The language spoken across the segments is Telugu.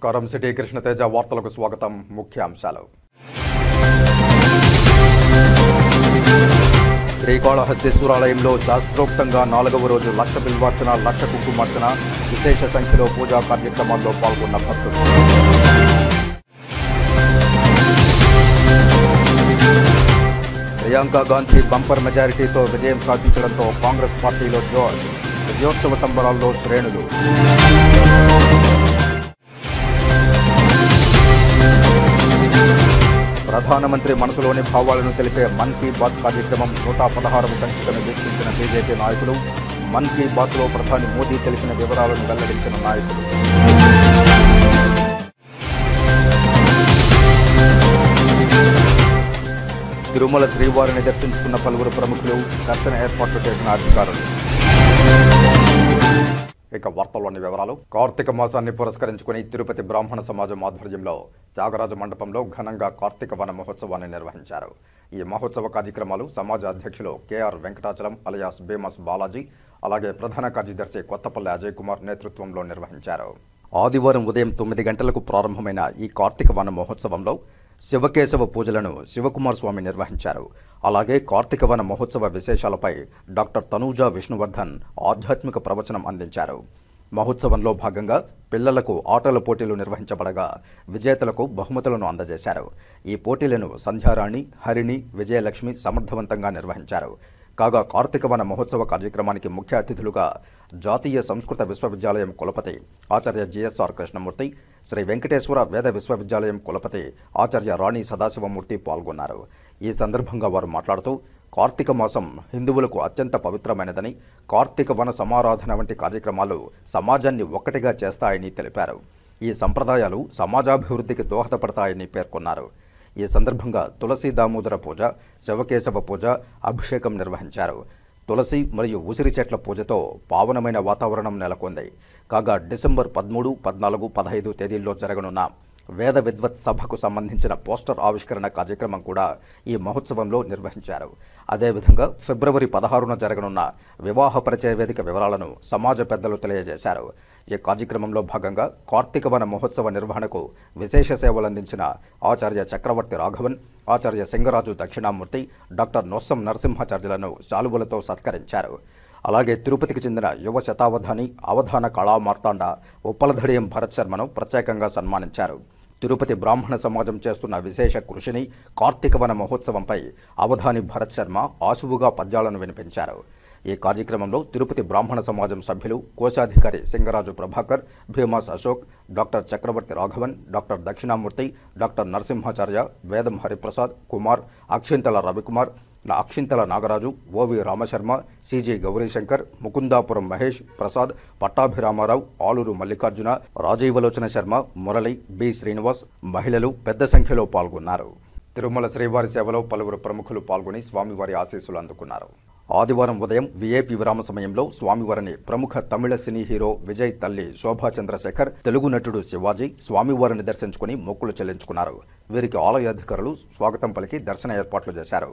నమస్కారం. సిటీ కృష్ణతేజ వార్తలకు స్వాగతం. ముఖ్యాంశాలు. శ్రీకాళహస్తీశ్వరాలయంలో శాస్త్రోక్తంగా 4వ రోజు లక్ష బిల్వార్చన, లక్ష కుంకుమార్చన, విశేష సంఖ్యలో పూజా కార్యక్రమాల్లో పాల్గొన్న భక్తులు. ప్రియాంక గాంధీ బంపర్ మెజారిటీతో విజయం సాధించడంతో కాంగ్రెస్ పార్టీలో జోష్. విజయోత్సవ సంబరాల్లో శ్రేణులు. ప్రధానమంత్రి మనసులోని భావాలను తెలిపే మన్ కీ బాత్ కార్యక్రమం 116వ సంచికను వీక్షించిన బీజేపీ నాయకులు. మన్ కీ బాత్లో ప్రధాని మోదీ తెలిపిన వివరాలను వెల్లడించిన నాయకులు. తిరుమల శ్రీవారిని దర్శించుకున్న పలువురు ప్రముఖులు. దర్శన ఏర్పాట్లు చేసిన అధికారులు. ఇక వార్తల్లోని వివరాలు. కార్తీక మాసాన్ని పురస్కరించుకుని తిరుపతి బ్రాహ్మణ సమాజం ఆధ్వర్యంలో త్యాగరాజ మండపంలో ఘనంగా కార్తీక వన మహోత్సవాన్ని నిర్వహించారు. ఈ మహోత్సవ కార్యక్రమాలు సమాజ అధ్యక్షులు కేఆర్ వెంకటాచలం అలియాస్ బేమస్ బాలాజీ, అలాగే ప్రధాన కార్యదర్శి కొత్తపల్లి అజయ్ కుమార్ నేతృత్వంలో నిర్వహించారు. ఆదివారం ఉదయం 9 గంటలకు ప్రారంభమైన ఈ కార్తీక వన మహోత్సవంలో శివకేశవ పూజలను శివకుమార్ స్వామి నిర్వహించారు. అలాగే కార్తీక వన మహోత్సవ విశేషాలపై డాక్టర్ తనూజా విష్ణువర్ధన్ ఆధ్యాత్మిక ప్రవచనం అందించారు. మహోత్సవంలో భాగంగా పిల్లలకు ఆటల పోటీలు నిర్వహించబడగా విజేతలకు బహుమతులను అందజేశారు. ఈ పోటీలను సంధ్యారాణి, హరిణి, విజయలక్ష్మి సమర్థవంతంగా నిర్వహించారు. కాగా కార్తీక వన మహోత్సవ కార్యక్రమానికి ముఖ్య అతిథులుగా జాతీయ సంస్కృత విశ్వవిద్యాలయం కులపతి ఆచార్య జిఎస్ఆర్ కృష్ణమూర్తి, శ్రీ వెంకటేశ్వర వేద విశ్వవిద్యాలయం కులపతి ఆచార్య రాణి సదాశివమూర్తి పాల్గొన్నారు. ఈ సందర్భంగా వారు మాట్లాడుతూ కార్తీక మాసం హిందువులకు అత్యంత పవిత్రమైనదని, కార్తీక వన సమారాధన వంటి కార్యక్రమాలు సమాజాన్ని ఒక్కటిగా చేస్తాయని తెలిపారు. ఈ సంప్రదాయాలు సమాజాభివృద్ధికి దోహదపడతాయని పేర్కొన్నారు. ఈ సందర్భంగా తులసి దామోదర పూజ, శివకేశవ పూజ, అభిషేకం నిర్వహించారు. తులసి మరియు ఉసిరి చెట్ల పూజతో పావనమైన వాతావరణం నెలకొంది. కాగా డిసెంబర్ 13, 14, 15 తేదీల్లో జరగనున్న వేద విద్వత్ సభకు సంబంధించిన పోస్టర్ ఆవిష్కరణ కార్యక్రమం కూడా ఈ మహోత్సవంలో నిర్వహించారు. అదేవిధంగా ఫిబ్రవరి 16న జరగనున్న వివాహ పరిచయ వేదిక వివరాలను సమాజ పెద్దలు తెలియజేశారు. ఈ కార్యక్రమంలో భాగంగా కార్తీక వన మహోత్సవ నిర్వహణకు విశేష సేవలందించిన ఆచార్య చక్రవర్తి రాఘవన్, ఆచార్య సింగరాజు దక్షిణామూర్తి, డాక్టర్ నొస్సం నరసింహాచార్యులను శాలువలతో సత్కరించారు. అలాగే తిరుపతికి చెందిన యువ శతావధాని, అవధాన కళా మార్తాండ ఉప్పలధడియం భరత్ శర్మను ప్రత్యేకంగా సన్మానించారు. తిరుపతి బ్రాహ్మణ సమాజం చేస్తున్న విశేష కృషిని, కార్తీక వన మహోత్సవంపై అవధాని భరత్ శర్మ ఆశువుగా పద్యాలను వినిపించారు. ఈ కార్యక్రమంలో తిరుపతి బ్రాహ్మణ సమాజం సభ్యులు కోశాధికారి సింగరాజు ప్రభాకర్, భీమాస్ అశోక్, డాక్టర్ చక్రవర్తి రాఘవన్, డాక్టర్ దక్షిణామూర్తి, డాక్టర్ నరసింహాచార్య, వేదం హరిప్రసాద్, కుమార్, అక్షింతల రవికుమార్, అక్షింతల నాగరాజు, ఓవి రామశర్మ, సిజి గౌరీశంకర్, ముకుందాపురం మహేష్, ప్రసాద్, పట్టాభిరామారావు, ఆలూరు మల్లికార్జున, రాజీవలోచన శర్మ, మురళి, బి శ్రీనివాస్, మహిళలు పెద్ద సంఖ్యలో పాల్గొన్నారు. తిరుమల శ్రీవారి సేవలో పలువురు ప్రముఖులు పాల్గొని స్వామివారి ఆశీస్సులు అందుకున్నారు. ఆదివారం ఉదయం విఐపి విరామ సమయంలో స్వామివారిని ప్రముఖ తమిళ సినీ హీరో విజయ్ తల్లి శోభా చంద్రశేఖర్, తెలుగు నటుడు శివాజీ స్వామివారిని దర్శించుకుని మొక్కులు చెల్లించుకున్నారు. వీరికి ఆలయ అధికారులు స్వాగతం పలికి దర్శన ఏర్పాట్లు చేశారు.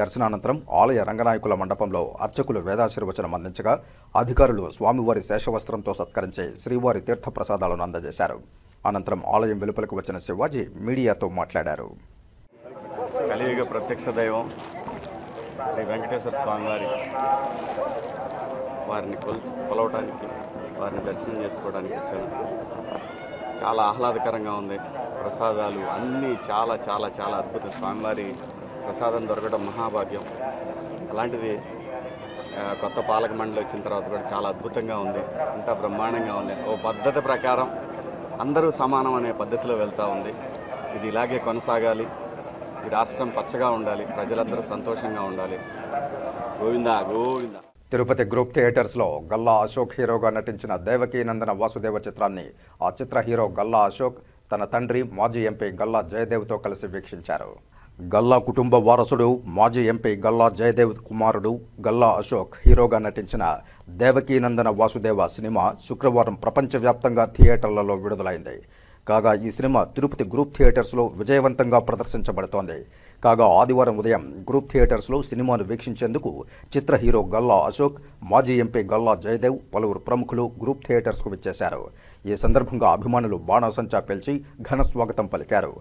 దర్శనానంతరం ఆలయ రంగనాయకుల మండపంలో అర్చకులు వేదాశీర్వచనం అందించగా అధికారులు స్వామివారి శేషవస్త్రంతో సత్కరించి శ్రీవారి తీర్థప్రసాదాలను అందజేశారు. అనంతరం ఆలయం వెలుపలకు వచ్చిన శివాజీ మీడియాతో మాట్లాడారు. కలియుగ ప్రత్యక్ష దైవం శ్రీ వెంకటేశ్వర స్వామి వారిని కొలవటానికి, వారిని దర్శనం చేసుకోవడానికి వచ్చాను. చాలా ఆహ్లాదకరంగా ఉంది. ప్రసాదాలు అన్నీ చాలా చాలా చాలా అద్భుతం. స్వామివారి ప్రసాదం దొరకడం మహాభాగ్యం. అలాంటిది కొత్త పాలక మండలి వచ్చిన తర్వాత కూడా చాలా అద్భుతంగా ఉంది. అంతా బ్రహ్మాండంగా ఉంది. ఓ పద్ధతి ప్రకారం అందరూ సమానం అనే పద్ధతిలో వెళ్తూ ఉంది. ఇది ఇలాగే కొనసాగాలి. ఈ రాష్ట్రం పచ్చగా ఉండాలి. ప్రజలందరూ సంతోషంగా ఉండాలి. గోవిందా గోవిందా. తిరుపతి గ్రూప్ థియేటర్స్లో గల్లా అశోక్ హీరోగా నటించిన దేవకీనందన వాసుదేవ చిత్రాన్ని ఆ చిత్ర హీరో గల్లా అశోక్ తన తండ్రి మాజీ ఎంపీ గల్లా జయదేవ్తో కలిసి వీక్షించారు. గల్లా కుటుంబ వారసుడు, మాజీ ఎంపీ గల్లా జయదేవ్ కుమారుడు గల్లా అశోక్ హీరోగా నటించిన దేవకీనందన వాసుదేవ సినిమా శుక్రవారం ప్రపంచవ్యాప్తంగా థియేటర్లలో విడుదలైంది. కాగా ఈ సినిమా తిరుపతి గ్రూప్ థియేటర్స్లో విజయవంతంగా ప్రదర్శించబడుతోంది. కాగా ఆదివారం ఉదయం గ్రూప్ థియేటర్స్లో సినిమాను వీక్షించేందుకు చిత్ర హీరో గల్లా అశోక్, మాజీ ఎంపీ గల్లా జయదేవ్, పలువురు ప్రముఖులు గ్రూప్ థియేటర్స్కు విచ్చేశారు. ఈ సందర్భంగా అభిమానులు బాణాసంచా పేల్చి ఘన స్వాగతం పలికారు.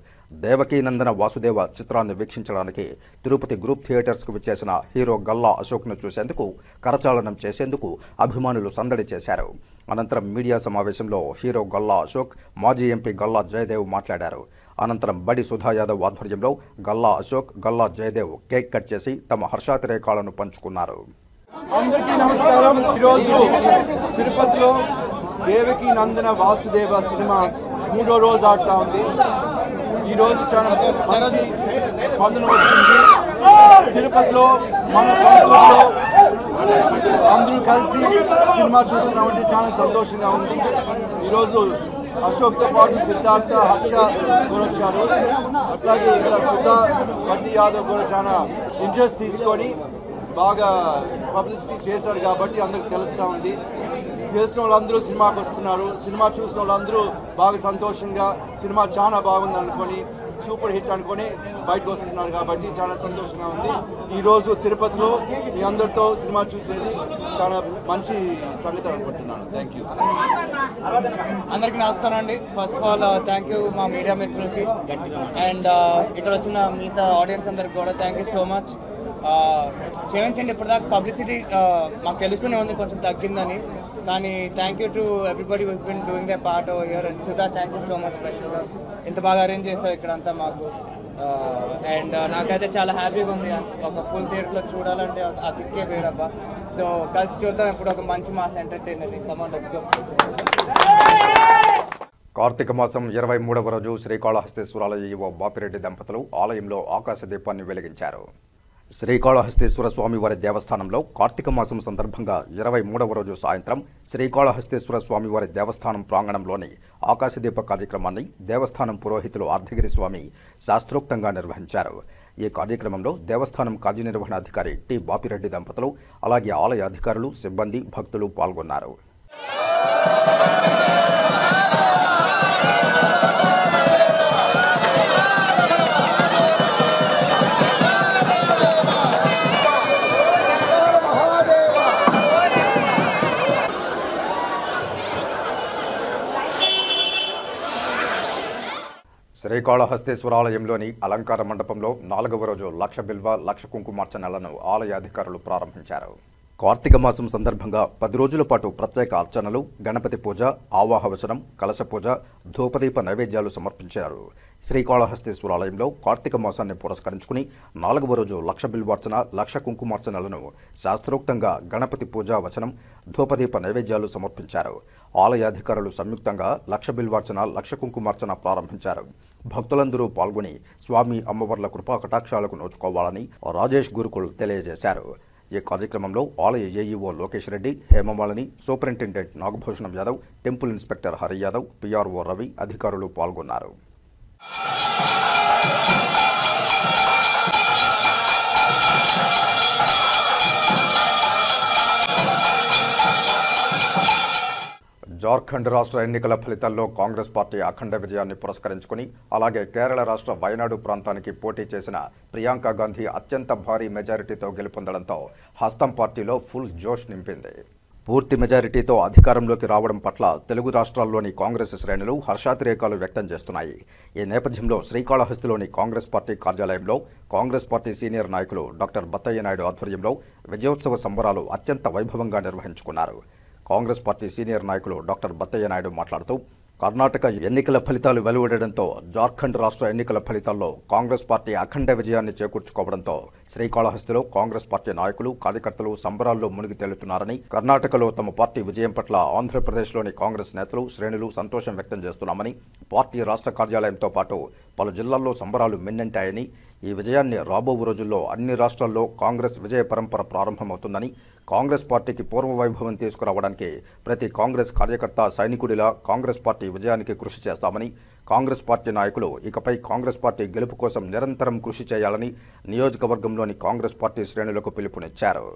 దేవకీనందన వాసుదేవ చిత్రాన్ని వీక్షించడానికి తిరుపతి గ్రూప్ థియేటర్స్కు విచ్చేసిన హీరో గల్లా అశోక్ను చూసేందుకు, కరచాలనం చేసేందుకు అభిమానులు సందడి చేశారు. అనంతరం మీడియా సమావేశంలో హీరో గల్లా అశోక్, మాజీ ఎంపీ గల్లా జయదేవ్ మాట్లాడారు. అనంతరం బడి సుధా యాదవ్ ఆధ్వర్యంలో గల్లా అశోక్, గల్లా జయదేవ్ కేక్ కట్ చేసి తమ హర్షాతిరేకాలను పంచుకున్నారు. అందరికీ నమస్కారం. ఈరోజు తిరుపతిలో దేవకి నందన వాసుదేవ సినిమా 3వ రోజు ఆడుతా ఉంది. ఈరోజు చాలా మంచి స్పందన వచ్చింది. తిరుపతిలో మన సొంతూరులో అందరూ కలిసి సినిమా చూస్తున్నామంటే చాలా సంతోషంగా ఉంది. ఈరోజు అశోక్తో పాటు సిద్ధార్థ, హర్ష కూడా వచ్చారు. అట్లాగే ఇక్కడ సుధా బట్టి యాదవ్ కూడా చాలా ఇంట్రెస్ట్ తీసుకొని బాగా పబ్లిసిటీ చేశారు కాబట్టి అందరికి తెలుస్తూ ఉంది. తెలిసిన వాళ్ళందరూ సినిమాకి వస్తున్నారు. సినిమా చూసిన వాళ్ళందరూ బాగా సంతోషంగా సినిమా చాలా బాగుంది అనుకొని, సూపర్ హిట్ అనుకొని బయటకు వస్తున్నారు కాబట్టి చాలా సంతోషంగా ఉంది. ఈరోజు తిరుపతిలో మీ అందరితో సినిమా చూసేది చాలా మంచి సంగతి అనుకుంటున్నాను. Thank you. అందరికీ నమస్కారం అండి. First of all thank you మా మీడియా మిత్రులకి అండ్ ఇక్కడ వచ్చిన మిగతా ఆడియన్స్ అందరికి కూడా థ్యాంక్ యూ సో మచ్. క్షమించండి, ఇప్పటిదాకా పబ్లిసిటీ మాకు తెలుస్తూనే ఉంది కొంచెం తగ్గిందని, కానీ thank you to everybody who's been doing the part over here. And Sudha thank you so much స్పెషల్గా, ఇంత బాగా అరేంజ్ చేసావు ఇక్కడంతా మాకు. అండ్ నాకైతే చాలా హ్యాపీగా ఉంది. ఒక ఫుల్ థియేటర్లో చూడాలంటే ఆ దిక్కే వేరబ్బా. సో కలిసి చూద్దాం ఇప్పుడు ఒక మంచి mass entertainer. Command let's go. కార్తీక మాసం 23వ రోజు శ్రీకాళహస్తీశ్వరాలయ ఈవో బాపిరెడ్డి దంపతులు ఆలయంలో ఆకాశ దీపాన్ని వెలిగించారు. శ్రీకాళహస్తీశ్వర స్వామివారి దేవస్థానంలో కార్తీక మాసం సందర్భంగా 23వ రోజు సాయంత్రం శ్రీకాళహస్తీశ్వర స్వామివారి దేవస్థానం ప్రాంగణంలోని ఆకాశదీప కార్యక్రమాన్ని దేవస్థానం పురోహితులు అర్ధగిరి స్వామి శాస్త్రోక్తంగా నిర్వహించారు. ఈ కార్యక్రమంలో దేవస్థానం కార్యనిర్వహణాధికారి టి బాపిరెడ్డి దంపతులు, అలాగే ఆలయ అధికారులు, సిబ్బంది, భక్తులు పాల్గొన్నారు. శ్రీకాళహస్తీశ్వరాలయంలోని అలంకార మండపంలో 4వ రోజు లక్ష బిల్వ, లక్ష కుంకుమార్చనలను ఆలయ అధికారులు ప్రారంభించారు. కార్తీక మాసం సందర్భంగా 10 రోజుల పాటు ప్రత్యేక అర్చనలు, గణపతి పూజ, ఆవాహవచనం, కలశ పూజ, ధూపదీప నైవేద్యాలు సమర్పించారు. శ్రీకాళహస్తీశ్వరాలయంలో కార్తీక మాసాన్ని పురస్కరించుకుని 4వ రోజు లక్ష బిల్వార్చన, లక్ష కుంకుమార్చనలను శాస్త్రోక్తంగా గణపతి పూజా వచనం, ధూపదీప నైవేద్యాలు సమర్పించారు. ఆలయ అధికారులు సంయుక్తంగా లక్ష బిల్వార్చన, లక్ష కుంకుమార్చన ప్రారంభించారు. భక్తులందరూ పాల్గొని స్వామి అమ్మవార్ల కృపా కటాక్షాలకు నోచుకోవాలని రాజేష్ గురుకుల్ తెలియజేశారు. ఈ కార్యక్రమంలో ఆలయ AEO Lokesh Reddy, Hemamalini, superintendent Nagabhushanam Yadav, temple inspector Hari Yadav, PRO Ravi అధికారులు పాల్గొన్నారు. జార్ఖండ్ రాష్ట్ర ఎన్నికల ఫలితాల్లో కాంగ్రెస్ పార్టీ అఖండ విజయాన్ని పురస్కరించుకుని, అలాగే కేరళ రాష్ట్ర వయనాడు ప్రాంతానికి పోటీ చేసిన ప్రియాంక గాంధీ అత్యంత భారీ మెజారిటీతో గెలుపొందడంతో హస్తం పార్టీలో ఫుల్ జోష్ నింపింది. పూర్తి మెజారిటీతో అధికారంలోకి రావడం పట్ల తెలుగు రాష్ట్రాల్లోని కాంగ్రెస్ శ్రేణులు హర్షాతిరేకాలు వ్యక్తం చేస్తున్నాయి. ఈ నేపథ్యంలో శ్రీకాళహస్తిలోని కాంగ్రెస్ పార్టీ కార్యాలయంలో కాంగ్రెస్ పార్టీ సీనియర్ నాయకులు డాక్టర్ బత్తయ్య నాయుడు ఆధ్వర్యంలో విజయోత్సవ సంబరాలు అత్యంత వైభవంగా నిర్వహించుకున్నారు. కాంగ్రెస్ పార్టీ సీనియర్ నాయకులు డాక్టర్ బత్తయ్య నాయుడు మాట్లాడుతూ, కర్ణాటక ఎన్నికల ఫలితాలు వెలువడడంతో జార్ఖండ్ రాష్ట్ర ఎన్నికల ఫలితాల్లో కాంగ్రెస్ పార్టీ అఖండ విజయాన్ని చేకూర్చుకోవడంతో శ్రీకాళహస్తిలో కాంగ్రెస్ పార్టీ నాయకులు, కార్యకర్తలు సంబరాల్లో మునిగి తేలుతున్నారని, కర్ణాటకలో తమ పార్టీ విజయం పట్ల ఆంధ్రప్రదేశ్లోని కాంగ్రెస్ నేతలు, శ్రేణులు సంతోషం వ్యక్తం చేస్తున్నామని, పార్టీ రాష్ట్ర కార్యాలయంతో పాటు పలు జిల్లాల్లో సంబరాలు మిన్నెంటాయని, ఈ విజయాన్ని రాబో రోజుల్లో అన్ని రాష్ట్రాల్లో కాంగ్రెస్ విజయ పరంపర ప్రారంభమవుతుందని, కాంగ్రెస్ పార్టీకి పూర్వ వైభవం తీసుకురావడానికి ప్రతి కాంగ్రెస్ కార్యకర్త సైనికుడిలా కాంగ్రెస్ పార్టీ విజయానికి కృషి చేస్తామని, కాంగ్రెస్ పార్టీ నాయకులు ఇకపై కాంగ్రెస్ పార్టీ గెలుపు కోసం నిరంతరం కృషి చేయాలని నియోజకవర్గంలోని కాంగ్రెస్ పార్టీ శ్రేణులకు పిలుపునిచ్చారు.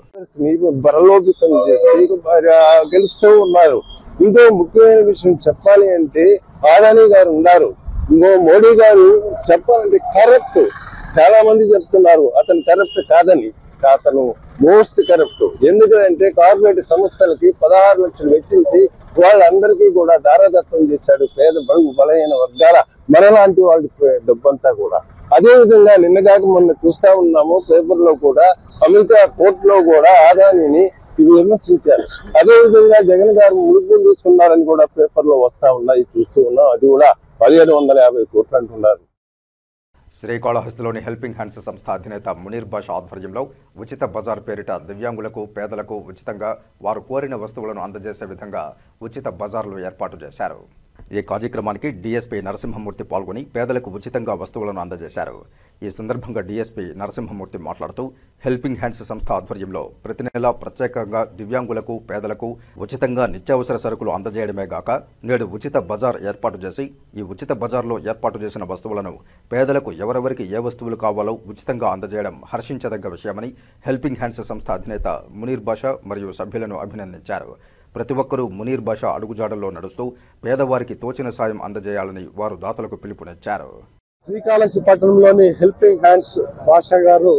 గెలుస్తూ ఉన్నారు. ఇంకో ముఖ్యమైన విషయం చెప్పాలి అంటే అదానీ గారు ఉన్నారు, ఇంకో మోడీ గారు చెప్పాలంటే కరప్ట్. చాలా మంది చెప్తున్నారు అతను కరప్ట్ కాదని, అతను మోస్ట్ కరప్ట్. ఎందుకంటే కార్పొరేట్ సంస్థలకి 16 లక్షలు వెచ్చించి వాళ్ళందరికీ కూడా దారాదత్తం చేశాడు, పేద బడుగు బలహీన వర్గాల మనలాంటి వాళ్ళ డబ్బంతా కూడా. అదే విధంగా నిన్నగాక మొన్న చూస్తా ఉన్నాము పేపర్ లో కూడా, అమెరికా కోర్టులో కూడా అదానీని ఇవి విమర్శించారు. అదే విధంగా జగన్ గారు ముడుపులు తీసుకున్నారని కూడా పేపర్ లో వస్తా ఉన్నాయి, చూస్తూ ఉన్నాం. అది కూడా 1750 కోట్లు అంటున్నారు. శ్రీకాళహస్తిలోని హెల్పింగ్ హ్యాండ్స్ సంస్థ అధినేత మునీర్ బాషా ఆధ్వర్యంలో ఉచిత బజార్ పేరిట దివ్యాంగులకు పేదలకు ఉచితంగా వారు కోరిన వస్తువులను అందజేసే విధంగా ఉచిత బజార్లు ఏర్పాటు చేశారు. ఈ కార్యక్రమానికి డీఎస్పీ నరసింహమూర్తి పాల్గొని పేదలకు ఉచితంగా వస్తువులను అందజేశారు. ఈ సందర్భంగా డీఎస్పీ నరసింహమూర్తి మాట్లాడుతూ హెల్పింగ్ హ్యాండ్స్ సంస్థ ఆధ్వర్యంలో ప్రతి నెలా ప్రత్యేకంగా దివ్యాంగులకు పేదలకు ఉచితంగా నిత్యావసర సరుకులు అందజేయడమే గాక నేడు ఉచిత బజార్ ఏర్పాటు చేసి ఈ ఉచిత బజార్లో ఏర్పాటు చేసిన వస్తువులను పేదలకు ఎవరెవరికి ఏ వస్తువులు కావాలో ఉచితంగా అందజేయడం హర్షించదగ్గ విషయమని హెల్పింగ్ హ్యాండ్స్ సంస్థ అధినేత మునీర్ బాషా మరియు సభ్యులను అభినందించారు. ప్రతి ఒక్కరూ మునీర్ బాషా అడుగుజాడల్లో నడుస్తూ పేదవారికి తోచిన సాయం అందజేయాలని వారు దాతలకు పిలుపునిచ్చారు. శ్రీకాళహస్తి పట్టణంలోని హెల్పింగ్ హ్యాండ్స్ బాషా గారు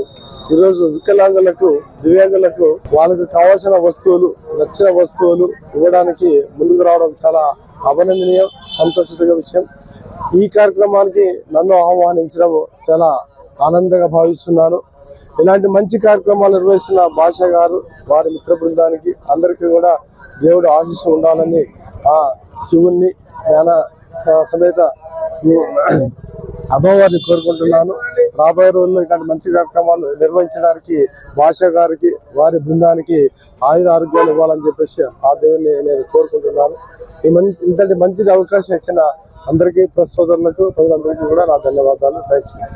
ఈరోజు వికలాంగులకు దివ్యాంగులకు వాళ్ళకు కావాల్సిన వస్తువులు నచ్చిన వస్తువులు ఇవ్వడానికి ముందుకు రావడం చాలా అభినందనీయం, సంతోషిత విషయం. ఈ కార్యక్రమానికి నన్ను ఆహ్వానించడం చాలా ఆనందంగా భావిస్తున్నాను. ఇలాంటి మంచి కార్యక్రమాలు నిర్వహిస్తున్న బాషా గారు వారి మిత్ర బృందానికి అందరికీ కూడా దేవుడు ఆశీస్సు ఉండాలని ఆ శివుణ్ణి జ్ఞాన సమేత అమ్మవారిని కోరుకుంటున్నాను. రాబోయే రోజుల్లో ఇలాంటి మంచి కార్యక్రమాలు నిర్వహించడానికి బాషా గారికి వారి బృందానికి ఆయుర ఆరోగ్యాలు ఇవ్వాలని చెప్పేసి ఆ దేవుని నేను కోరుకుంటున్నాను. ఇంతటి మంచి అవకాశం ఇచ్చిన అందరికీ ప్రెస్ సోదరులకు ప్రజలందరికీ కూడా నా ధన్యవాదాలు. Thank you.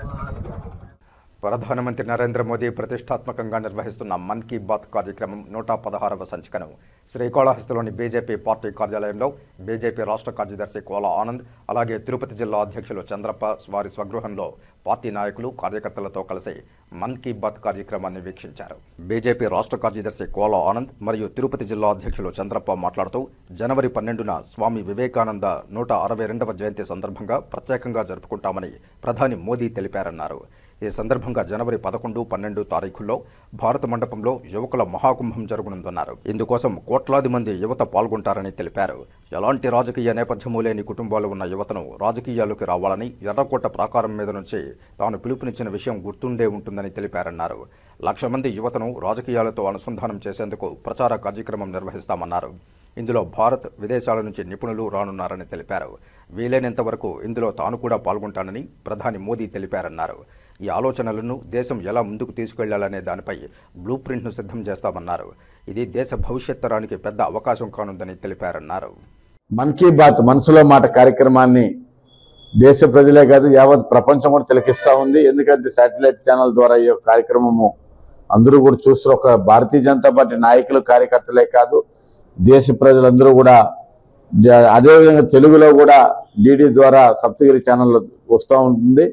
ప్రధానమంత్రి నరేంద్ర మోదీ ప్రతిష్టాత్మకంగా నిర్వహిస్తున్న మన్ కీ బాత్ కార్యక్రమం 116వ సంచికను శ్రీకాళహస్తిలోని బీజేపీ పార్టీ కార్యాలయంలో బీజేపీ రాష్ట్ర కార్యదర్శి కోలా ఆనంద్, అలాగే తిరుపతి జిల్లా అధ్యక్షులు చంద్రప్ప వారి స్వగృహంలో పార్టీ నాయకులు కార్యకర్తలతో కలిసి మన్ కీ బాత్ కార్యక్రమాన్ని వీక్షించారు. బీజేపీ రాష్ట్ర కార్యదర్శి కోలా ఆనంద్ మరియు తిరుపతి జిల్లా అధ్యక్షులు చంద్రప్ప మాట్లాడుతూ జనవరి 12న స్వామి వివేకానంద 162వ జయంతి సందర్భంగా ప్రత్యేకంగా జరుపుకుంటామని ప్రధాని మోదీ తెలిపారన్నారు. ఈ సందర్భంగా జనవరి 11, 12 తారీఖుల్లో భారత మండపంలో యువకుల మహాకుంభం జరగనుందన్నారు. ఇందుకోసం కోట్లాది మంది యువత పాల్గొంటారని తెలిపారు. ఎలాంటి రాజకీయ నేపథ్యమూ లేని కుటుంబాలు ఉన్న యువతను రాజకీయాల్లోకి రావాలని ఎర్రకోట ప్రాకారం మీద నుంచి తాను పిలుపునిచ్చిన విషయం గుర్తుండే ఉంటుందని తెలిపారన్నారు. 1,00,000 మంది యువతను రాజకీయాలతో అనుసంధానం చేసేందుకు ప్రచార కార్యక్రమం నిర్వహిస్తామన్నారు. ఇందులో భారత్, విదేశాల నుంచి నిపుణులు రానున్నారని తెలిపారు. వీలైనంత వరకు ఇందులో తాను కూడా పాల్గొంటానని ప్రధాని మోదీ తెలిపారన్నారు. ఈ ఆలోచనలను దేశం ఎలా ముందుకు తీసుకెళ్లాలనే దానిపై బ్లూ ప్రింట్ను సిద్ధం చేస్తామన్నారు. ఇది దేశ భవిష్యత్ తరానికి పెద్ద అవకాశం కానుందని తెలిపారన్నారు. మన్ కీ బాత్ మనసులో మాట కార్యక్రమాన్ని దేశ ప్రజలే కాదు యావత్ ప్రపంచం కూడా తిలకిస్తూ ఉంది. ఎందుకంటే శాటిలైట్ ఛానల్ ద్వారా ఈ కార్యక్రమము అందరూ కూడా చూస్తున్న ఒక భారతీయ జనతా పార్టీ నాయకులు కార్యకర్తలే కాదు దేశ ప్రజలందరూ కూడా. అదేవిధంగా తెలుగులో కూడా డిడి ద్వారా సప్తగిరి ఛానల్లో వస్తూ ఉంటుంది.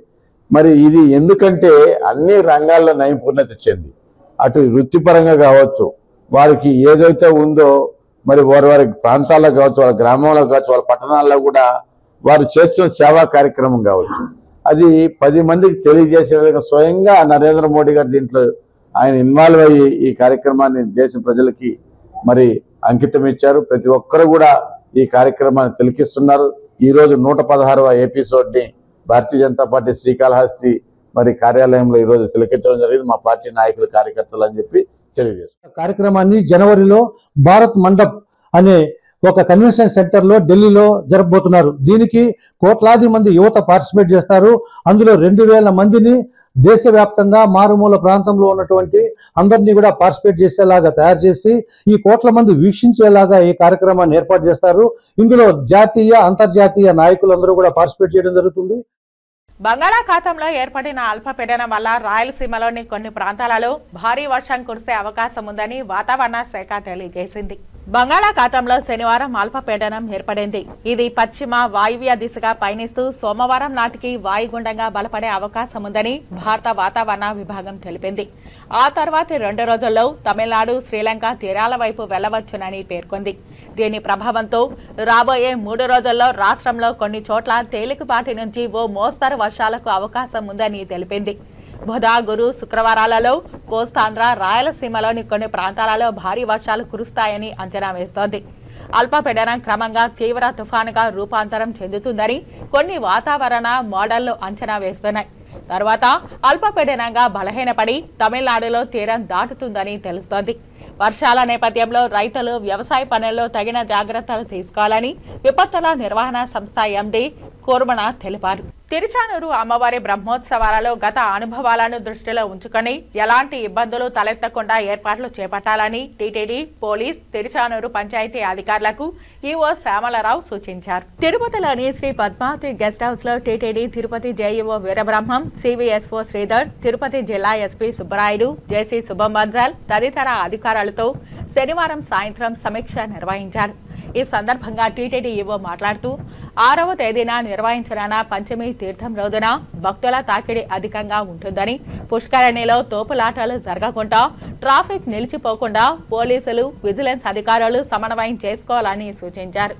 మరి ఇది ఎందుకంటే అన్ని రంగాల్లో నైపుణ్యత చెంది అటు వృత్తిపరంగా కావచ్చు, వారికి ఏదైతే ఉందో మరి వారి ప్రాంతాల్లో కావచ్చు, వాళ్ళ గ్రామంలో కావచ్చు, వాళ్ళ పట్టణాల్లో కూడా వారు చేస్తున్న సేవా కార్యక్రమం కావచ్చు, అది 10 మందికి తెలియజేసే విధంగా స్వయంగా నరేంద్ర మోడీ గారు దీంట్లో ఆయన ఇన్వాల్వ్ అయ్యి ఈ కార్యక్రమాన్ని దేశ ప్రజలకి మరి అంకితం ఇచ్చారు. ప్రతి ఒక్కరు కూడా ఈ కార్యక్రమాన్ని తిలకిస్తున్నారు. ఈరోజు 116వ ఎపిసోడ్ని భారతీయ జనతా పార్టీ శ్రీకాళహస్తి మరి కార్యాలయంలో ఈరోజు తిలకించడం జరిగింది. మా పార్టీ నాయకులు కార్యకర్తలు అని చెప్పి తెలియజేస్తారు. కార్యక్రమాన్ని జనవరిలో భారత్ మండప్ అనే ఒక కన్వెన్షన్ సెంటర్ లో ఢిల్లీలో జరపబోతున్నారు. దీనికి కోట్లాది మంది యువత పార్టిసిపేట్ చేస్తారు. అందులో 2,000 మందిని దేశవ్యాప్తంగా మారుమూల ప్రాంతంలో ఉన్నటువంటి అందరినీ కూడా పార్టిసిపేట్ చేసేలాగా తయారు చేసి ఈ కోట్ల మంది వీక్షించేలాగా ఈ కార్యక్రమాన్ని ఏర్పాటు చేస్తారు. ఇందులో జాతీయ అంతర్జాతీయ నాయకులందరూ కూడా పార్టిసిపేట్ చేయడం జరుగుతుంది. బంగాళాఖాతంలో ఏర్పడిన అల్పపీడనం వల్ల రాయలసీమలోని కొన్ని ప్రాంతాలలో భారీ వర్షం కురిసే అవకాశం ఉందని వాతావరణ శాఖ తెలియజేసింది. బంగాళాఖాతంలో శనివారం అల్పపీడనం ఏర్పడింది. ఇది పశ్చిమ వాయువ్య దిశగా పయనిస్తూ సోమవారం నాటికి వాయుగుండంగా బలపడే అవకాశం ఉందని భారత వాతావరణ విభాగం తెలిపింది. ఆ తర్వాతి 2 రోజుల్లో తమిళనాడు, శ్రీలంక తీరాల వైపు వెళ్లవచ్చునని పేర్కొంది. దీని ప్రభావంతో రాబోయే 3 రోజుల్లో రాష్ట్రంలో కొన్ని చోట్ల తేలికపాటి నుంచి ఓ మోస్తరు వర్షాలకు అవకాశం ఉందని తెలిపింది. బుధ, గురు, శుక్రవారాలలో కోస్తాంధ్ర, రాయలసీమలోని కొన్ని ప్రాంతాలలో భారీ వర్షాలు కురుస్తాయని అంచనా వేస్తోంది. అల్పపీడనం క్రమంగా తీవ్ర తుఫానుగా రూపాంతరం చెందుతుందని కొన్ని వాతావరణ మోడళ్లు అంచనా వేస్తున్నాయి. తర్వాత అల్పపీడనంగా బలహీనపడి తమిళనాడులో తీరం దాటుతుందని తెలుస్తోంది. వర్షాల నేపథ్యంలో రైతులు వ్యవసాయ పనుల్లో తగిన జాగ్రత్తలు తీసుకోవాలని విపత్తుల నిర్వహణ సంస్థ ఎండీ కూర్మణ తెలిపారు. తిరుచానూరు అమ్మవారి బ్రహ్మోత్సవాలలో గత అనుభవాలను దృష్టిలో ఉంచుకొని ఎలాంటి ఇబ్బందులు తలెత్తకుండా ఏర్పాట్లు చేపట్టాలని టీటీడీ, పోలీస్, తిరుచానూరు పంచాయతీ అధికారులకు ఈవో శ్యామలరావు సూచించారు. తిరుపతిలోని శ్రీ పద్మావతి గెస్ట్ హౌస్ లో TTD Tirupati JEO Veerabrahmam, CVSO Sridhar, Tirupati జిల్లా ఎస్పీ సుబ్బరాయుడు, జేసీ శుభంబన్జాల్ తదితర అధికారులతో శనివారం సాయంత్రం సమీక్ష నిర్వహించారు. ఈ సందర్భంగా టీటీడీ ఈవో మాట్లాడుతూ 6వ తేదీన నిర్వహించనున్న పంచమి తీర్థం రోజున భక్తుల తాకిడి అధికంగా ఉంటుందని, పుష్కరిణిలో తోపులాటలు జరగకుండా, ట్రాఫిక్ నిలిచిపోకుండా పోలీసులు, విజిలెన్స్ అధికారులు సమన్వయం చేసుకోవాలని సూచించారు.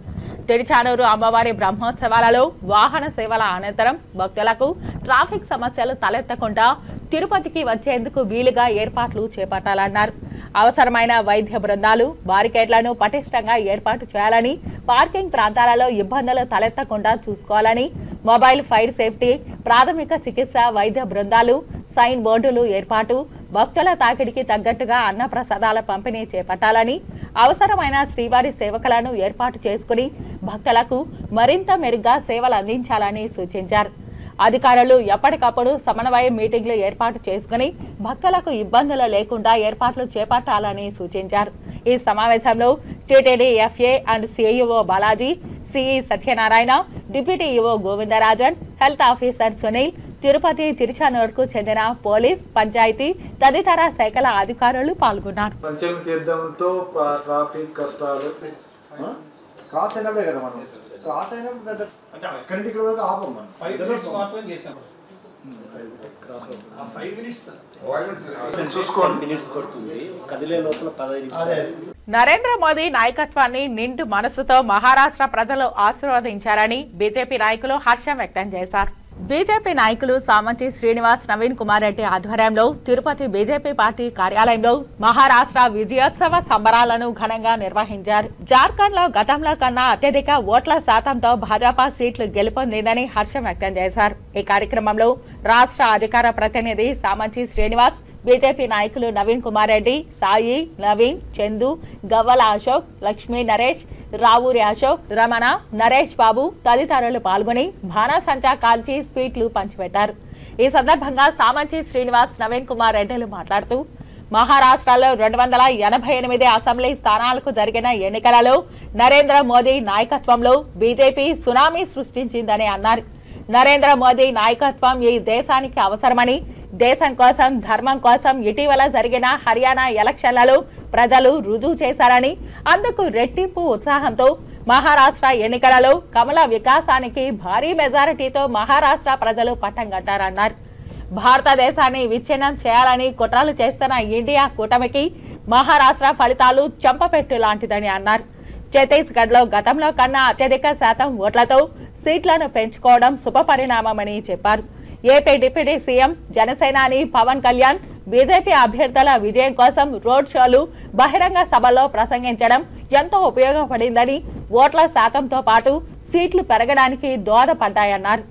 తిరుచానూరు అమ్మవారి బ్రహ్మోత్సవాలలో వాహన సేవల అనంతరం భక్తులకు ట్రాఫిక్ సమస్యలు తలెత్తకుండా తిరుపతికి వచ్చేందుకు వీలుగా ఏర్పాట్లు చేపట్టాలన్నారు. అవసరమైన వైద్య బృందాలు, బారికేడ్లను పటిష్టంగా ఏర్పాటు చేయాలని, పార్కింగ్ ప్రాంతాలలో ఇబ్బందులు తలెత్తకుండా చూసుకోవాలని, మొబైల్ ఫైర్ సేఫ్టీ, ప్రాథమిక చికిత్స వైద్య బృందాలు, సైన్ బోర్డులు ఏర్పాటు, భక్తుల తాకిడికి తగ్గట్టుగా అన్నప్రసాదాల పంపిణీ చేపట్టాలని, అవసరమైన శ్రీవారి సేవకులను ఏర్పాటు చేసుకుని భక్తులకు మరింత మెరుగ్గా సేవలు అందించాలని సూచించారు. అధికారులు ఎప్పటికప్పుడు సమన్వయ మీటింగ్లు ఏర్పాటు చేసుకుని భక్తులకు ఇబ్బందులు లేకుండా ఏర్పాట్లు చేపట్టాలని సూచించారు. ఈ సమావేశంలో TTD FA and CEO Balaji, CE Satyanarayana, deputy EO Govindarajan, health officer Sunil, Tirupati, తిరుచానూరుకు చెందిన పోలీస్, పంచాయతీ తదితర శాఖల అధికారులు పాల్గొన్నారు. పంచమి తీర్థంతో ట్రాఫిక్ కష్టాలు క్రాస్ అయినప్పుడే కదా మనం క్రాస్ అయినప్పుడు అంటే అక్కడి నుంచి ఇక్కడ వరకు ఆపం మనం 5 మినిట్స్ మాత్రం చేసాం. క్రాస్ 5 మినిట్స్ చూసుకోండి, మినిట్స్ పడుతుంది కదిలే లోపల 15 నిమిషాలు. నరేంద్ర మోదీ నాయకత్వాన్ని నిండు మనసుతో మహారాష్ట్ర ప్రజలు ఆశీర్వదించారని బీజేపీ నాయకులు హర్షం వ్యక్తం చేశారు. బీజేపీ నాయకులు సామంచి శ్రీనివాస్, నవీన్ కుమార్ రెడ్డి ఆధ్వర్యంలో తిరుపతి బీజేపీ పార్టీ కార్యాలయంలో మహారాష్ట్ర విజయోత్సవ సంబరాలను ఘనంగా నిర్వహించారు. జార్ఖండ్ లో గతంలో కన్నా అత్యధిక ఓట్ల శాతంతో భాజపా సీట్లు గెలుపొందిందని హర్షం వ్యక్తం చేశారు. ఈ కార్యక్రమంలో రాష్ట్ర అధికార ప్రతినిధి సామంచి శ్రీనివాస్, బీజేపీ నాయకులు నవీన్ కుమార్ రెడ్డి, సాయి, నవీన్, చందు, గవ్వల అశోక్, లక్ష్మీ నరేష్, రావూరి అశోక్, రమణ, నరేష్ బాబు తదితరులు పాల్గొని బాణాసంచా కాల్చి స్వీట్లు పంచిపెట్టారు. ఈ సందర్భంగా సామంచి శ్రీనివాస్, నవీన్ కుమార్ రెడ్డిలు మాట్లాడుతూ మహారాష్ట్రలో 288 అసెంబ్లీ స్థానాలకు జరిగిన ఎన్నికలలో నరేంద్ర మోదీ నాయకత్వంలో బీజేపీ సునామీ సృష్టించిందని అన్నారు. నరేంద్ర మోదీ నాయకత్వం ఈ దేశానికి అవసరమని, దేశం కోసం, ధర్మం కోసం ఇటీవల జరిగిన హర్యానా ఎలక్షన్లలో ప్రజలు రుజువు చేశారని, అందుకు రెట్టింపు ఉత్సాహంతో మహారాష్ట్ర ఎన్నికలలో కమల వికాసానికి భారీ మెజారిటీతో మహారాష్ట్ర ప్రజలు పట్టం కట్టారన్నారు. భారతదేశాన్ని విచ్ఛిన్నం చేయాలని కుట్రలు చేస్తున్న ఇండియా కూటమికి మహారాష్ట్ర ఫలితాలు చెంపపెట్టు లాంటిదని అన్నారు. ఛత్తీస్గఢ్ లో గతంలో కన్నా అత్యధిక శాతం ఓట్లతో సీట్లను పెంచుకోవడం శుభపరిణామమని చెప్పారు. ఏపీ డిప్యూటీ సీఎం, జనసేనాని పవన్ కళ్యాణ్ బీజేపీ అభ్యర్థుల విజయం కోసం రోడ్ షోలు, బహిరంగ సభల్లో ప్రసంగించడం ఎంతో ఉపయోగపడిందని, ఓట్ల శాతంతో పాటు సీట్లు పెరగడానికి దోహదపడ్డాయన్నారు.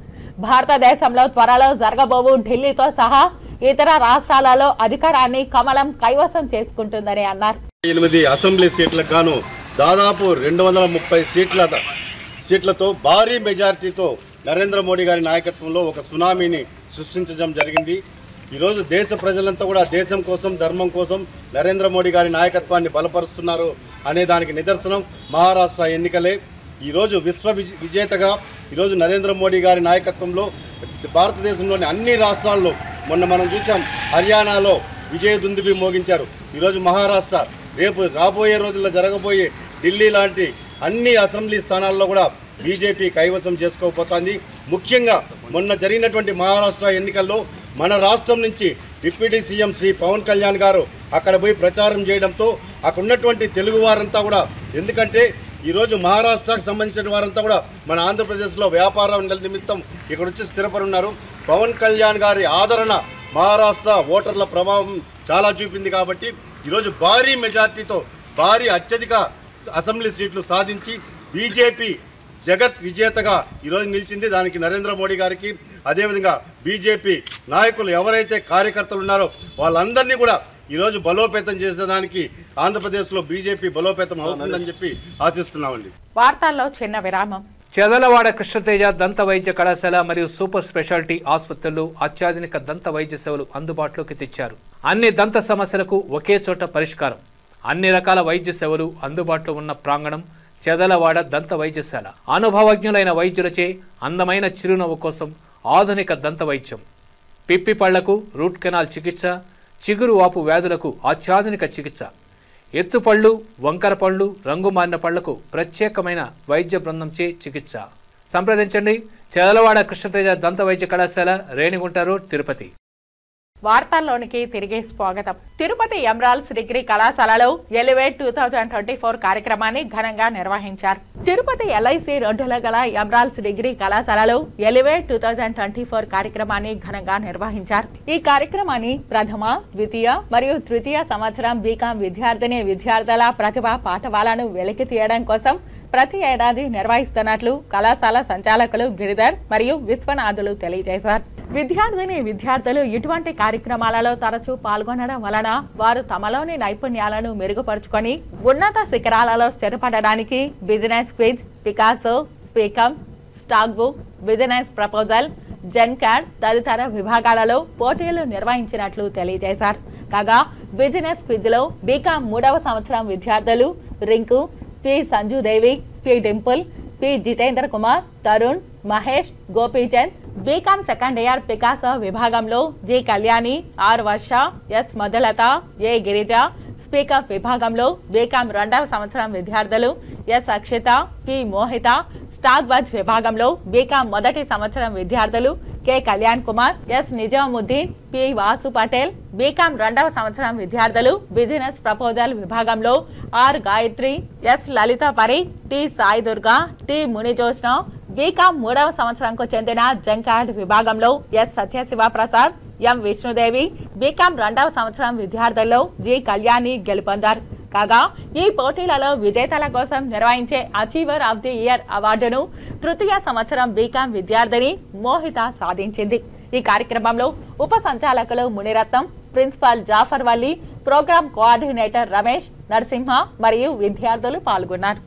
భారతదేశంలో త్వరలో జరగబోవు ఢిల్లీతో సహా ఇతర రాష్ట్రాలలో అధికారాన్ని కమలం కైవసం చేసుకుంటుందని అన్నారు. 8 అసెంబ్లీ సీట్లకు గాను దాదాపు 230 సీట్లతో భారీ మెజారిటీతో నరేంద్ర మోడీ గారి నాయకత్వంలో ఒక సునామీని సృష్టించడం జరిగింది. ఈరోజు దేశ ప్రజలంతా కూడా దేశం కోసం, ధర్మం కోసం నరేంద్ర మోడీ గారి నాయకత్వాన్ని బలపరుస్తున్నారు అనే దానికి నిదర్శనం మహారాష్ట్ర ఎన్నికలే. ఈరోజు విశ్వ విజేతగా ఈరోజు నరేంద్ర మోడీ గారి నాయకత్వంలో భారతదేశంలోని అన్ని రాష్ట్రాల్లో, మొన్న మనం చూసాం హర్యానాలో విజయదుందుబి మోగించారు. ఈరోజు మహారాష్ట్ర, రేపు రాబోయే రోజుల్లో జరగబోయే ఢిల్లీ లాంటి అన్ని అసెంబ్లీ స్థానాల్లో కూడా బీజేపీ కైవసం చేసుకోబోతోంది. ముఖ్యంగా మొన్న జరిగినటువంటి మహారాష్ట్ర ఎన్నికల్లో మన రాష్ట్రం నుంచి డిప్యూటీ సీఎం శ్రీ పవన్ కళ్యాణ్ గారు అక్కడ పోయి ప్రచారం చేయడంతో అక్కడ ఉన్నటువంటి తెలుగు వారంతా కూడా, ఎందుకంటే ఈరోజు మహారాష్ట్రకు సంబంధించిన వారంతా కూడా మన ఆంధ్రప్రదేశ్లో వ్యాపారం నిమిత్తం ఇక్కడ వచ్చి స్థిరపడి ఉన్నారు. పవన్ కళ్యాణ్ గారి ఆదరణ మహారాష్ట్ర ఓటర్ల ప్రభావం చాలా చూపింది కాబట్టి ఈరోజు భారీ మెజార్టీతో భారీ అత్యధిక అసెంబ్లీ సీట్లు సాధించి బీజేపీ జగత్ విజేతగా ఈరోజు నిలిచింది. దానికి నరేంద్ర మోడీ గారికి, అదేవిధంగా బీజేపీ నాయకులు ఎవరైతే కార్యకర్తలు ఉన్నారో వాళ్ళందరినీ కూడా ఈరోజు బలోపేతం చేసేదానికి ఆంధ్రప్రదేశ్లో బీజేపీ బలోపేతం అవుతుందని చెప్పి ఆశిస్తున్నామండి. వార్తల్లో చిన్న విరామం. చెదలవాడ కృష్ణతేజ దంత వైద్య కళాశాల మరియు సూపర్ స్పెషాలిటీ ఆసుపత్రుల్లో అత్యాధునిక దంత వైద్య సేవలు అందుబాటులోకి తెచ్చారు. అన్ని దంత సమస్యలకు ఒకే చోట పరిష్కారం. అన్ని రకాల వైద్య సేవలు అందుబాటులో ఉన్న ప్రాంగణం చెదలవాడ దంత వైద్యశాల. అనుభవజ్ఞులైన వైద్యులచే అందమైన చిరునవ్వు కోసం ఆధునిక దంత వైద్యం, పిప్పి పళ్లకు రూట్ కెనాల్ చికిత్స, చిగురు వాపు వ్యాధులకు అత్యాధునిక చికిత్స, ఎత్తుపళ్ళు, వంకర పళ్ళు, రంగు మారిన పళ్లకు ప్రత్యేకమైన వైద్య బృందంచే చికిత్స. సంప్రదించండి చెదలవాడ కృష్ణతేజ దంత వైద్య కళాశాల, రేణిగుంట రోడ్, తిరుపతి. వార్తల్లోనికి తిరిగి స్వాగతం. తిరుపతి ఎమరాల్డ్స్ డిగ్రీ కళాశాలలో ఎలివేట్ 2024 కార్యక్రమాన్ని ఘనంగా నిర్వహించారు. తిరుపతి ఎల్ఐసి రోడ్డులో గల ఎమరాల్డ్స్ డిగ్రీ కళాశాలలో ఎలివేట్ 2024 కార్యక్రమాన్ని ఘనంగా నిర్వహించారు. ఈ కార్యక్రమాన్ని ప్రథమ, ద్వితీయ మరియు తృతీయ సంవత్సరం బీకాం విద్యార్థుల ప్రతిభా పాఠవాలను వెలికి తీయడం కోసం ప్రతి ఏడాది నిర్వహిస్తున్నట్లు కళాశాల సంచాలకులు గిరిధర్ మరియు విశ్వనాథులు తెలియజేశారు. విద్యార్థులు ఇటువంటి కార్యక్రమాలలో తరచూ పాల్గొనడం వలన వారు తమలోని నైపుణ్యాలను మెరుగుపరుచుకొని ఉన్నత శిఖరాలలో స్థిరపడడానికి బిజినెస్ క్విజ్, పికాసో, స్పీకమ్, స్టాక్ బుక్, బిజినెస్ ప్రపోజల్, జెన్కాడ్ తదితర విభాగాలలో పోటీలు నిర్వహించినట్లు తెలియజేశారు. కాగా బిజినెస్ క్విజ్ లో బీకాం 3వ సంవత్సరం విద్యార్థులు Rinku, P Sanjudevi, P Dimple, P Jitendra Kumar, Tarun, Mahesh, Gopichand, BCom second year Picasso విభాగంలో G Kalyani, R Varsha, S Madhulatha, A Girija, speaker విభాగంలో బీకాం 2వ సంవత్సరం విద్యార్థులు S Akshitha, P Mohitha, stock buzz విభాగంలో బీకాం 1వ సంవత్సరం విద్యార్థులు K Kalyan Kumar, S Nizamuddin, P Vasu Patel, BCom 2వ సంవత్సరం విద్యార్థులు బిజినెస్ ప్రపోజల్ విభాగంలో R Gayatri, S Lalitha Pari, T Sai Durga, T మునిజోష్ణ, BCom 3వ సంవత్సరంకు చెందిన జంకాడ్ విభాగంలో ఎస్ సత్యశివ ప్రసాద్, ఎం విష్ణుదేవి, బీకాం 2వ సంవత్సరం విద్యార్థుల్లో జి కళ్యాణి గెలుపొందారు. కాగా ఈ పోటీలలో విజేతల కోసం నిర్వహించే అచీవర్ ఆఫ్ ది ఇయర్ అవార్డును తృతీయ సంవత్సరం బీకాం విద్యార్థిని మోహిత సాధించింది. ఈ కార్యక్రమంలో ఉప సంచాలకులు Muniratnam, principal Jaffer Valli, programme coordinator Ramesh, Narasimha మరియు విద్యార్థులు పాల్గొన్నారు.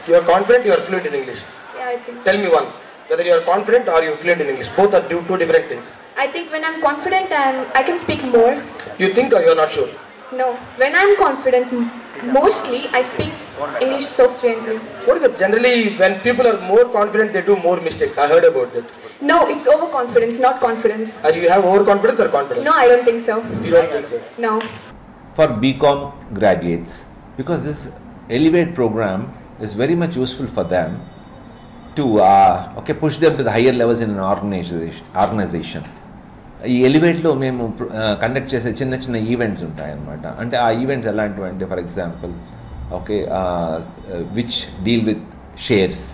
You are confident, you are fluent in English. Yeah, I think. Tell me one. Whether you are confident or you are fluent in English. Both are two different things. I think when I'm confident I can speak more. You think or you are not sure? No. When I'm confident, mostly I speak English so fluently. What is it? Generally, when people are more confident, they do more mistakes. I heard about that. No, it's overconfidence, not confidence. You have overconfidence or confidence? No, I don't think so. You don't think so? No. For BCom graduates, because this Elevate program is very much useful for them to push them to the higher levels in an organization. ఈ ఎలివేట్లో మేము కండక్ట్ చేసే చిన్న చిన్న ఈవెంట్స్ ఉంటాయన్నమాట. అంటే ఆ ఈవెంట్స్ ఎలాంటివంటే for example which deal with shares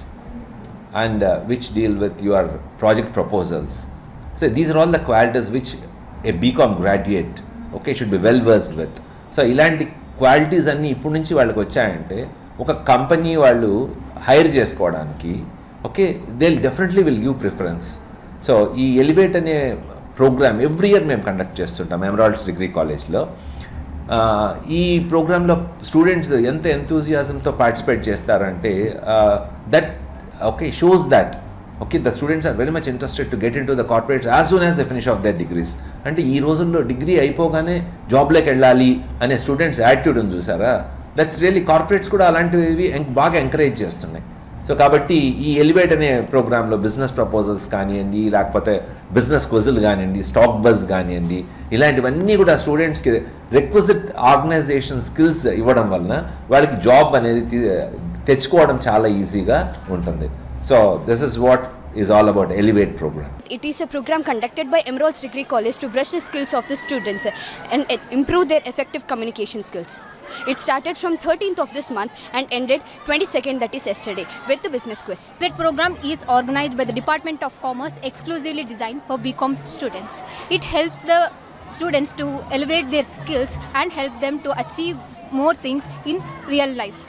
and which deal with your project proposals. So these are all the qualities which a BCom graduate should be well versed with. So ఇలాంటి క్వాలిటీస్ అన్నీ ఇప్పటి నుంచి వాళ్ళకి వచ్చాయంటే ఒక కంపెనీ వాళ్ళు హైర్ చేసుకోవడానికి they definitely will give preference. So ఈ ఎలివేట్ అనే ప్రోగ్రామ్ ఎవ్రీ ఇయర్ మేము కండక్ట్ చేస్తుంటాం ఎమరాల్డ్స్ డిగ్రీ కాలేజ్లో. ఈ ప్రోగ్రాంలో స్టూడెంట్స్ ఎంత ఎంతూజియాజంతో పార్టిసిపేట్ చేస్తారంటే that shows that the students are very much interested to get into the corporates as soon as they finish off their degrees. అంటే ఈ రోజుల్లో డిగ్రీ అయిపోగానే జాబ్లోకి వెళ్ళాలి అనే స్టూడెంట్స్ యాటిట్యూడ్ ఉంది చూసారా, దట్స్ రియల్లీ కార్పొరేట్స్ కూడా అలాంటివి బాగా ఎంకరేజ్ చేస్తున్నాయి. సో కాబట్టి ఈ ఎలివేట్ అనే ప్రోగ్రాంలో బిజినెస్ ప్రపోజల్స్ కానివ్వండి, లేకపోతే బిజినెస్ క్విజులు కానివ్వండి, స్టాక్ బజ్ కానివ్వండి, ఇలాంటివన్నీ కూడా స్టూడెంట్స్కి రిక్విజిట్ ఆర్గనైజేషన్ స్కిల్స్ ఇవ్వడం వలన వాళ్ళకి జాబ్ అనేది తెచ్చుకోవడం చాలా ఈజీగా ఉంటుంది. So this is what is all about Elevate program. It is a program conducted by Emeralds Degree College to brush the skills of the students and improve their effective communication skills. It started from 13th of this month and ended 22nd, that is yesterday, with the business quiz. That program is organized by the Department of Commerce, exclusively designed for BCom students. It helps the students to elevate their skills and help them to achieve more things in real life.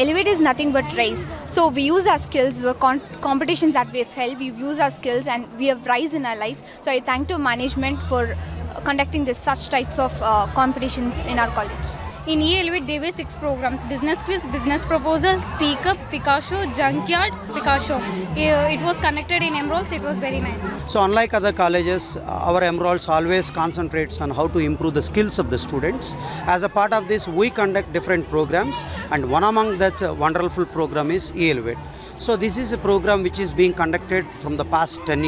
Elevate is nothing but rise. So we use our skills, or competitions that we have held, we use our skills and we have rise in our lives. So I thank to management for conducting such types of competitions in our college. In E-Elevate, there were 6 programs: business quiz, business proposal, speak up, Picasso, junkyard, Picasso. It was conducted in Emeralds. It was very nice. So unlike other colleges, our Emeralds always concentrates on how to improve the skills of the students. As a part of this, we conduct different programs, and one among that wonderful program is E-Elevate. So this is a program which is being conducted from the past 10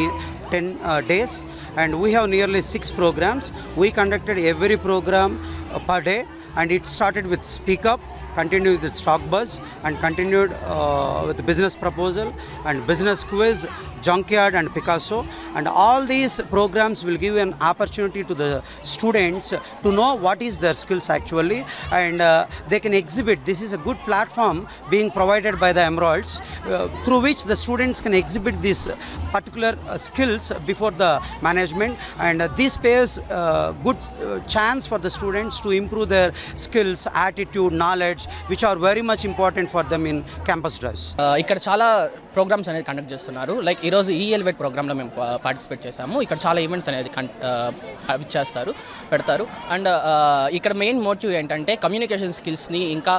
days, and we have nearly 6 programs. We conducted every program per day, and it started with Speak Up, continued with Stock Buzz, and continued with the business proposal and business quiz, junkyard and Picasso. And all these programs will give an opportunity to the students to know what is their skills actually, and they can exhibit. This is a good platform being provided by the Emeralds, through which the students can exhibit these particular skills before the management, and this pays good chance for the students to improve their skills, attitude, knowledge, which are very much important for them in campus drives. ఇక్కడ చాలా ప్రోగ్రామ్స్ అనేది కండక్ట్ చేస్తున్నారు. లైక్ ఈరోజు E-Elevate ప్రోగ్రాంలో మేము పార్టిసిపేట్ చేసాము. ఇక్కడ చాలా ఈవెంట్స్ అనేది పెడతారు. అండ్ ఇక్కడ మెయిన్ మోటివ్ ఏంటంటే కమ్యూనికేషన్ స్కిల్స్ని ఇంకా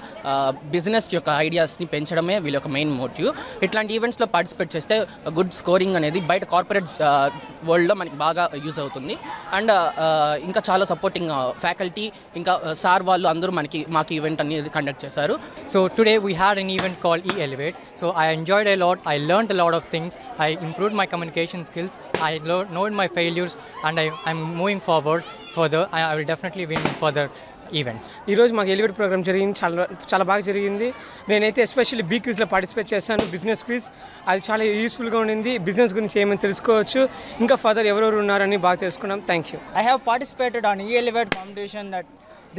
బిజినెస్ యొక్క ఐడియాస్ని పెంచడమే వీళ్ళ యొక్క మెయిన్ మోటివ్. ఇట్లాంటి ఈవెంట్స్లో పార్టిసిపేట్ చేస్తే గుడ్ స్కోరింగ్ అనేది బయట కార్పొరేట్ వరల్డ్లో మనకి బాగా యూజ్ అవుతుంది. అండ్ ఇంకా చాలా సపోర్టింగ్ ఫ్యాకల్టీ ఇంకా సార్ వాళ్ళు అందరూ మాకు ఈవెంట్ అనేది కండక్ట్ చేశారు. So today we had an event called E-Elevate. So I enjoyed a lot. I learned a lot of things. I improved my communication skills. I known my failures, and I'm moving forward further. I will definitely win further events. ఈరోజు మాకు ఎలివేట్ ప్రోగ్రామ్ జరిగింది, చాలా బాగా జరిగింది. నేనైతే ఎస్పెషల్లీ బీ క్విజ్లో పార్టిసిపేట్ చేశాను, బిజినెస్ క్విజ్. అది చాలా యూస్ఫుల్గా ఉండింది. బిజినెస్ గురించి ఏమైనా తెలుసుకోవచ్చు, ఇంకా ఫర్దర్ ఎవరెవరు ఉన్నారని బాగా తెలుసుకున్నాం. Thank you. I have participated on E-Elevate competition, that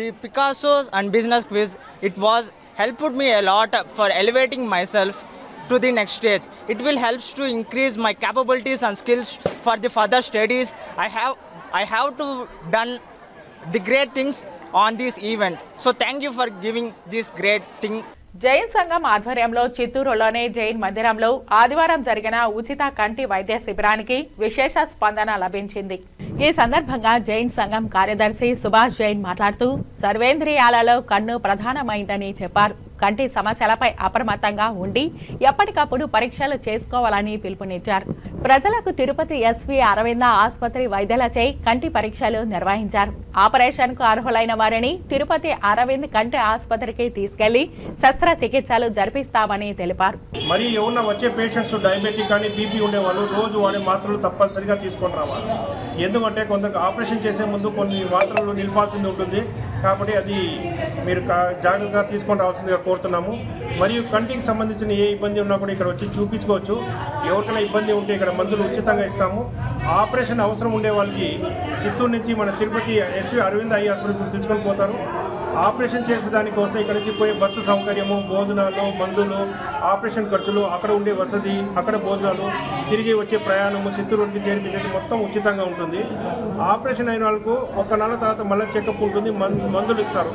the Picasso's and business quiz. It was helped me a lot for elevating myself to the next stage. It will help to increase my capabilities and skills for the further studies. I have to done the great things on this event. So thank you for giving this great thing. Jain సంఘం ఆధ్వర్యంలో చిత్తూరులోని జైన్ మందిరంలో ఆదివారం జరిగిన ఉచిత కంటి వైద్య శిబిరానికి విశేష స్పందన లభించింది. ఈ సందర్భంగా జైన్ సంఘం కార్యదర్శి సుభాష్ జైన్ మాట్లాడుతూ సర్వేంద్రియాలలో కన్ను ప్రధానమైందని చెప్పారు. కంటి సమస్యలపై అప్రమత్తంగా ఉండి ఎప్పటికప్పుడు పరీక్షలు చేసుకోవాలని పిలుపునిచ్చారు. ప్రజలకు తిరుపతి ఎస్వి అరవింద ఆసుపత్రి వైద్యులచే కంటి పరీక్షలు నిర్వహించారు. ఆపరేషన్ కు అర్హులైన వారిని తిరుపతి అరవింద్ కంటి ఆసుపత్రికి తీసుకెళ్లి శస్త్రచికిత్సలు జరిపిస్తామని తెలిపారు. మరి ఎవరన్నా వచ్చే పేషెంట్స్ డయాబెటిక్ కానీ బీపీ ఉండేవాళ్ళు రోజు వాడే మాత్రలు తప్పనిసరిగా తీసుకొని రావాలి. ఎందుకంటే కొందరికి ఆపరేషన్ చేసే ముందు కొన్ని మాత్రలు నిలిపాల్సింది ఉంటుంది, కాబట్టి అది మీరు జాగ్రత్తగా తీసుకొని రావాల్సిందిగా కోరుతున్నాము. మరియు కంటికి సంబంధించిన ఏ ఇబ్బంది ఉన్నా కూడా ఇక్కడ వచ్చి చూపించుకోవచ్చు. ఎవరికైనా ఇబ్బంది ఉంటే ఇక్కడ మందులు ఉచితంగా ఇస్తాము. ఆపరేషన్ అవసరం ఉండే వాళ్ళకి చిత్తూరు నుంచి మన తిరుపతి ఎస్వి అరవింద్ ఐ హాస్పిటల్కి తెచ్చుకొని పోతారు. ఆపరేషన్ చేసేదానికోసం ఇక్కడ నుంచి పోయే బస్సు సౌకర్యము, భోజనాలు, మందులు, ఆపరేషన్ ఖర్చులు, అక్కడ ఉండే వసతి, అక్కడ భోజనాలు, తిరిగి వచ్చే ప్రయాణము, చిత్తూరుకి చేర్పించేది మొత్తం ఉచితంగా ఉంటుంది. ఆపరేషన్ అయిన వాళ్ళకు 1 నెల తర్వాత మళ్ళీ చెకప్ ఉంటుంది, మందులు ఇస్తారు.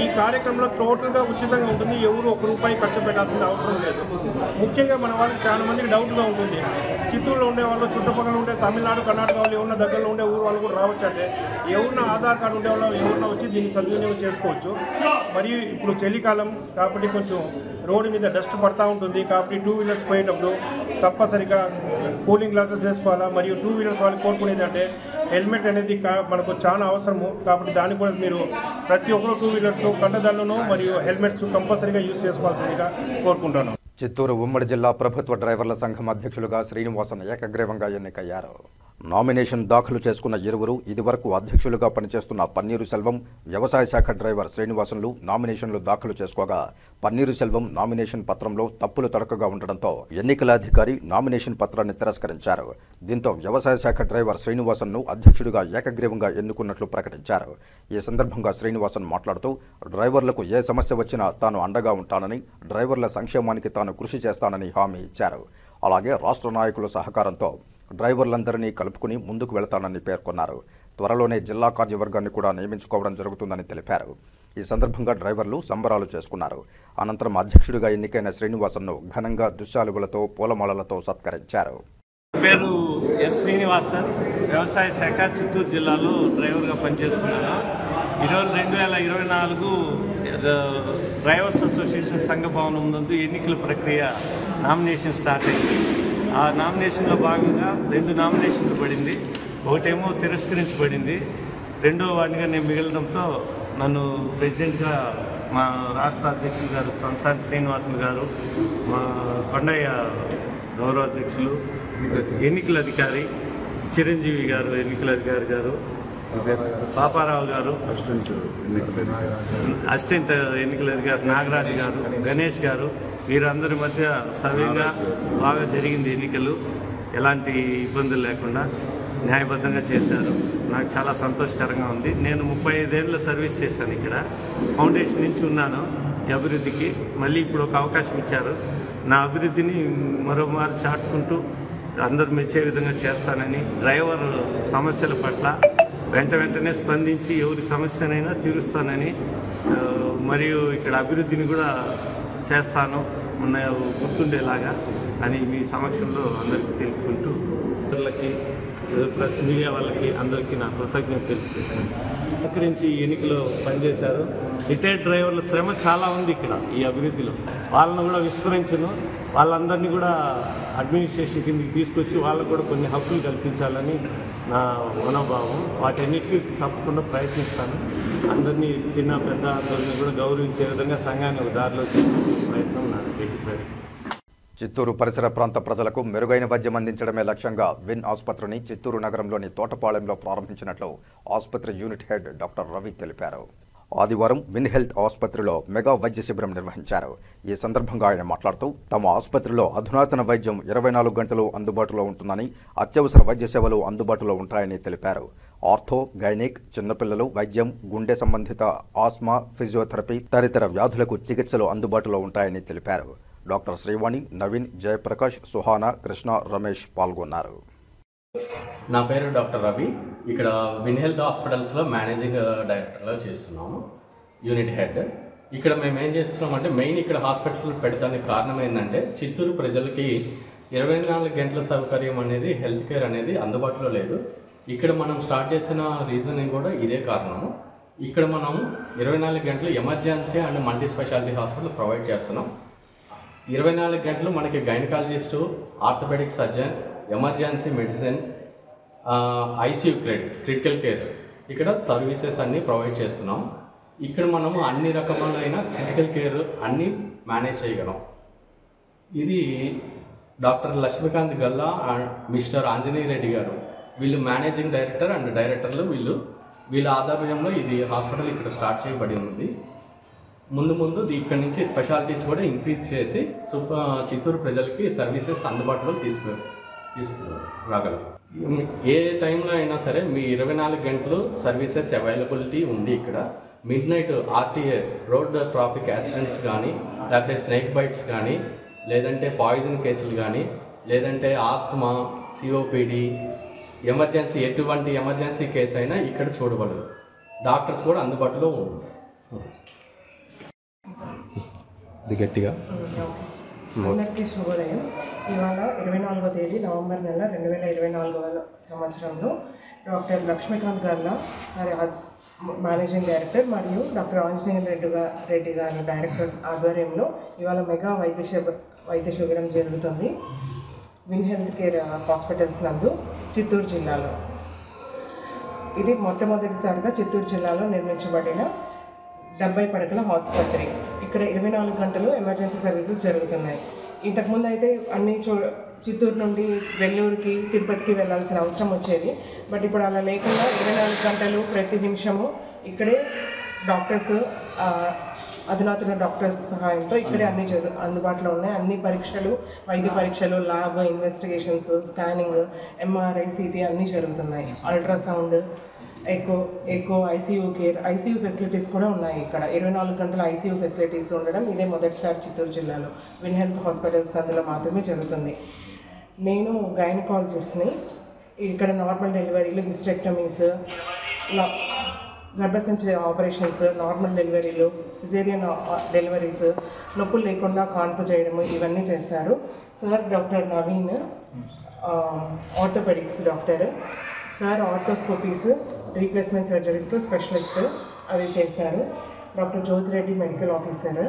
ఈ కార్యక్రమంలో టోటల్గా ఉచితంగా ఉంటుంది. ఎవరు ₹1 ఖర్చు పెట్టాల్సిన అవసరం లేదు. ముఖ్యంగా మన వాళ్ళకి చాలా మందికి డౌట్గా ఉంటుంది, చిత్తూరులో ఉండే వాళ్ళు, చుట్టుపక్కల ఉండే తమిళనాడు, కర్ణాటక వాళ్ళు, ఎవరన్నా దగ్గరలో ఉండే ఊరు వాళ్ళు కూడా రావచ్చు అంటే, ఎవరన్నా ఆధార్ కార్డు ఉండే వాళ్ళు ఎవరన్నా వచ్చి దీన్ని సద్వినియోగం చేసుకోవచ్చు. మరియు ఇప్పుడు చలికాలం కాబట్టి కొంచెం రోడ్డు మీద డస్ట్ పడతా ఉంటుంది, కాబట్టి 2 వీలర్స్ పోయేటప్పుడు తప్పనిసరిగా కూలింగ్ గ్లాసెస్ వేసుకోవాలా. మరియు 2 వీలర్స్ వాళ్ళు కోరుకునేది అంటే హెల్మెట్ అనేది మనకు చాలా అవసరము, కాబట్టి దాన్ని కూడా మీరు ప్రతి ఒక్కరు 2 వీలర్స్, కండదాలను మరియు హెల్మెట్స్ కంపల్సరీగా యూజ్ చేసుకోవాల్సిందిగా కోరుకుంటున్నాను. చిత్తూరు ఉమ్మడి జిల్లా ప్రభుత్వ డ్రైవర్ల సంఘం అధ్యక్షులుగా శ్రీనివాసన్ ఏకగ్రీవంగా ఎన్నికయ్యారు. నామినేషన్ దాఖలు చేసుకున్న ఇరువురు ఇదివరకు అధ్యక్షులుగా పనిచేస్తున్న పన్నీరు సెల్వం, వ్యవసాయ శాఖ డ్రైవర్ శ్రీనివాసన్లు నామినేషన్లు దాఖలు చేసుకోగా పన్నీరు సెల్వం నామినేషన్ పత్రంలో తప్పులు తడకగా ఉండడంతో ఎన్నికల అధికారి నామినేషన్ పత్రాన్ని తిరస్కరించారు. దీంతో వ్యవసాయ శాఖ డ్రైవర్ శ్రీనివాసన్ను అధ్యక్షుడిగా ఏకగ్రీవంగా ఎన్నుకున్నట్లు ప్రకటించారు. ఈ సందర్భంగా శ్రీనివాసన్ మాట్లాడుతూ డ్రైవర్లకు ఏ సమస్య వచ్చినా తాను అండగా ఉంటానని, డ్రైవర్ల సంక్షేమానికి తాను కృషి చేస్తానని హామీ ఇచ్చారు. అలాగే రాష్ట్ర నాయకుల సహకారంతో డ్రైవర్లందరినీ కలుపుకుని ముందుకు వెళతానని పేర్కొన్నారు. త్వరలోనే జిల్లా కార్యవర్గాన్ని కూడా నియమించుకోవడం జరుగుతుందని తెలిపారు. ఈ సందర్భంగా డ్రైవర్లు సంబరాలు చేసుకున్నారు. అనంతరం అధ్యక్షుడిగా ఎన్నికైన శ్రీనివాసన్ను ఘనంగా దుశ్శాలుగులతో పూలమాలలతో సత్కరించారు. పేరు ఎస్ శ్రీనివాసన్, వ్యవసాయ శాఖ చిత్తూరు జిల్లాలో డ్రైవర్గా పనిచేస్తున్నాను. ఈరోజు 2024 డ్రైవర్స్ అసోసియేషన్ సంఘ భవనం నందు ఎన్నికల ప్రక్రియ నామినేషన్ స్టార్ట్ అయింది. ఆ నామినేషన్లో భాగంగా 2 నామినేషన్లు పడింది. ఒకటేమో తిరస్కరించబడింది, రెండో వాడిగా నేను మిగలడంతో నన్ను ప్రెసిడెంట్గా మా రాష్ట్ర అధ్యక్షులు గారు సంసారి శ్రీనివాసన్ గారు, మా కొండయ్య గౌరవ అధ్యక్షులు, ఎన్నికల అధికారి చిరంజీవి గారు, ఎన్నికల అధికారి గారు, పాపారావు గారు, అసిస్టెంట్ ఎన్నికల అధికారి నాగరాజు గారు, గణేష్ గారు, వీరందరి మధ్య సవ్యంగా బాగా జరిగింది. ఎన్నికలు ఎలాంటి ఇబ్బందులు లేకుండా న్యాయబద్ధంగా చేశారు. నాకు చాలా సంతోషకరంగా ఉంది. నేను 35 ఏళ్ళ సర్వీస్ చేశాను. ఇక్కడ ఫౌండేషన్ నుంచి ఉన్నాను ఈ అభివృద్ధికి. మళ్ళీ ఇప్పుడు ఒక అవకాశం ఇచ్చారు. నా అభివృద్ధిని మరోమారు చాటుకుంటూ అందరూ మెచ్చే విధంగా చేస్తానని, డ్రైవర్ సమస్యల పట్ల వెంటనే స్పందించి ఎవరి సమస్యనైనా తీరుస్తానని, మరియు ఇక్కడ అభివృద్ధిని కూడా చేస్తాను గుర్తుండేలాగా అని మీ సమక్షంలో అందరికీ తెలుపుకుంటూ వాళ్ళకి ప్లస్ మీడియా వాళ్ళకి అందరికీ నా కృతజ్ఞత తెలుపుకుంటాను. సహకరించి ఎన్నికలో పనిచేశారు. రిటైర్డ్ డ్రైవర్ల శ్రమ చాలా ఉంది ఇక్కడ ఈ అభివృద్ధిలో. వాళ్ళను కూడా విస్మరించను. వాళ్ళందరినీ కూడా అడ్మినిస్ట్రేషన్ కిందకి తీసుకొచ్చి వాళ్ళకు కూడా కొన్ని హక్కులు కల్పించాలని నా మనోభావం. వాటన్నిటికీ తప్పకుండా ప్రయత్నిస్తాను. అందరినీ చిన్న పెద్ద అందరినీ కూడా గౌరవించే విధంగా సంఘాన్ని ఒక దారిలో తీసుకొచ్చే ప్రయత్నం నాకు పెట్టిపోయారు. చిత్తూరు పరిసర ప్రాంత ప్రజలకు మెరుగైన వైద్యం అందించడమే లక్ష్యంగా విన్ ఆసుపత్రిని చిత్తూరు నగరంలోని తోటపాలెంలో ప్రారంభించినట్లు ఆసుపత్రి యూనిట్ హెడ్ డాక్టర్ రవి తెలిపారు. ఆదివారం విన్ హెల్త్ ఆసుపత్రిలో మెగా వైద్య శిబిరం నిర్వహించారు. ఈ సందర్భంగా ఆయన మాట్లాడుతూ తమ ఆసుపత్రిలో అధునాతన వైద్యం 24 గంటలు అందుబాటులో ఉంటుందని, అత్యవసర వైద్య సేవలు అందుబాటులో ఉంటాయని తెలిపారు. ఆర్థో, గైనిక్, చిన్నపిల్లలు వైద్యం, గుండె సంబంధిత ఆస్మా, ఫిజియోథెరపీ తదితర వ్యాధులకు చికిత్సలు అందుబాటులో ఉంటాయని తెలిపారు. డాక్టర్ శ్రీవాణి, నవీన్, జయప్రకాష్, సుహానా, కృష్ణ, రమేష్ పాల్గొన్నారు. నా పేరు డాక్టర్ రవి. ఇక్కడ విన్ హెల్త్ హాస్పిటల్స్లో మేనేజింగ్ డైరెక్టర్గా చేస్తున్నాము, యూనిట్ హెడ్. ఇక్కడ మేము ఏం చేస్తున్నామంటే మెయిన్ ఇక్కడ హాస్పిటల్ పెడతానికి కారణం ఏంటంటే చిత్తూరు ప్రజలకి 24 గంటల సౌకర్యం అనేది, హెల్త్ కేర్ అనేది అందుబాటులో లేదు. ఇక్కడ మనం స్టార్ట్ చేసిన రీజనింగ్ కూడా ఇదే కారణము. ఇక్కడ మనం 24 గంటలు emergency and multi speciality hospital provide చేస్తున్నాం. 24 గంటలు మనకి gynaecologist, orthopaedic surgeon, emergency medicine, ICU critical care ఇక్కడ సర్వీసెస్ అన్నీ ప్రొవైడ్ చేస్తున్నాం. ఇక్కడ మనము అన్ని రకములైన క్రిటికల్ కేర్ అన్నీ మేనేజ్ చేయగలం. ఇది doctor Lakshmikanth Galla and mister Anjaneya Reddy గారు, వీళ్ళు మేనేజింగ్ డైరెక్టర్ అండ్ డైరెక్టర్లు. వీళ్ళ ఆధ్వర్యంలో ఇది హాస్పిటల్ ఇక్కడ స్టార్ట్ చేయబడి ఉంది. ముందు ఇక్కడ నుంచి స్పెషాలిటీస్ కూడా ఇంక్రీజ్ చేసి చిత్తూరు ప్రజలకి సర్వీసెస్ అందుబాటులో తీసుకురాగలం. ఏ టైంలో అయినా సరే మీ 24 గంటలు సర్వీసెస్ అవైలబిలిటీ ఉంది. ఇక్కడ mid night RTA, road traffic accidents కానీ, లేకపోతే స్నేక్ బైట్స్ కానీ, లేదంటే పాయిజన్ కేసులు కానీ, లేదంటే ఆస్తమా, సిఓపిడి, ఎమర్జెన్సీ ఎటువంటి ఎమర్జెన్సీ కేసు అయినా ఇక్కడ చూడబడదు. డాక్టర్స్ కూడా అందుబాటులో ఉన్నారు. గట్టిగా అందరికీ శుభోదయం. ఇవాళ 24వ తేదీ నవంబర్ నెల 2024 సంవత్సరంలో డాక్టర్ లక్ష్మీకాంత్ గల్లా గారి మేనేజింగ్ డైరెక్టర్ మరియు డాక్టర్ ఆంజనేయ రెడ్డి గారి డైరెక్టర్ ఆధ్వర్యంలో ఇవాళ మెగా వైద్య శిబిరం జరుగుతుంది విన్ హెల్త్ కేర్ హాస్పిటల్స్ నందు చిత్తూరు జిల్లాలో. ఇది మొట్టమొదటిసారిగా చిత్తూరు జిల్లాలో నిర్మించబడిన 70 పడకల ఆసుపత్రి. ఇక్కడ 24 గంటలు ఎమర్జెన్సీ సర్వీసెస్ జరుగుతున్నాయి. ఇంతకుముందు అయితే అన్ని చిత్తూరు నుండి వెల్లూరుకి తిరుపతికి వెళ్ళాల్సిన అవసరం వచ్చేది. బట్ ఇప్పుడు అలా లేకుండా 24 గంటలు ప్రతి నిమిషము ఇక్కడే డాక్టర్స్, అధునాతన డాక్టర్స్ సహాయంతో ఇక్కడే అన్ని అందుబాటులో ఉన్నాయి. అన్ని పరీక్షలు, వైద్య పరీక్షలు, lab investigations, scanning, MRI, CT అన్నీ జరుగుతున్నాయి. Ultrasound, echo, ICU care, ICU facilities కూడా ఉన్నాయి. ఇక్కడ 24 గంటల ICU ఫెసిలిటీస్ ఉండడం ఇదే మొదటిసారి చిత్తూరు జిల్లాలో. విన్ హెల్త్ హాస్పిటల్స్ అందులో మాత్రమే జరుగుతుంది. నేను గైనకాలజిస్ట్ని. ఇక్కడ నార్మల్ డెలివరీలు, హిస్టెక్టమీస్, గర్భసంచి ఆపరేషన్స్, నార్మల్ డెలివరీలు, సిజేరియన్ డెలివరీస్, నొప్పులు లేకుండా కాన్పు చేయడము ఇవన్నీ చేస్తారు. Sir doctor Naveen orthopedics doctor. Sir arthroscopies, replacement సర్జరీస్లో స్పెషలిస్ట్, అవి చేస్తారు. Doctor Jyothireddy medical officer,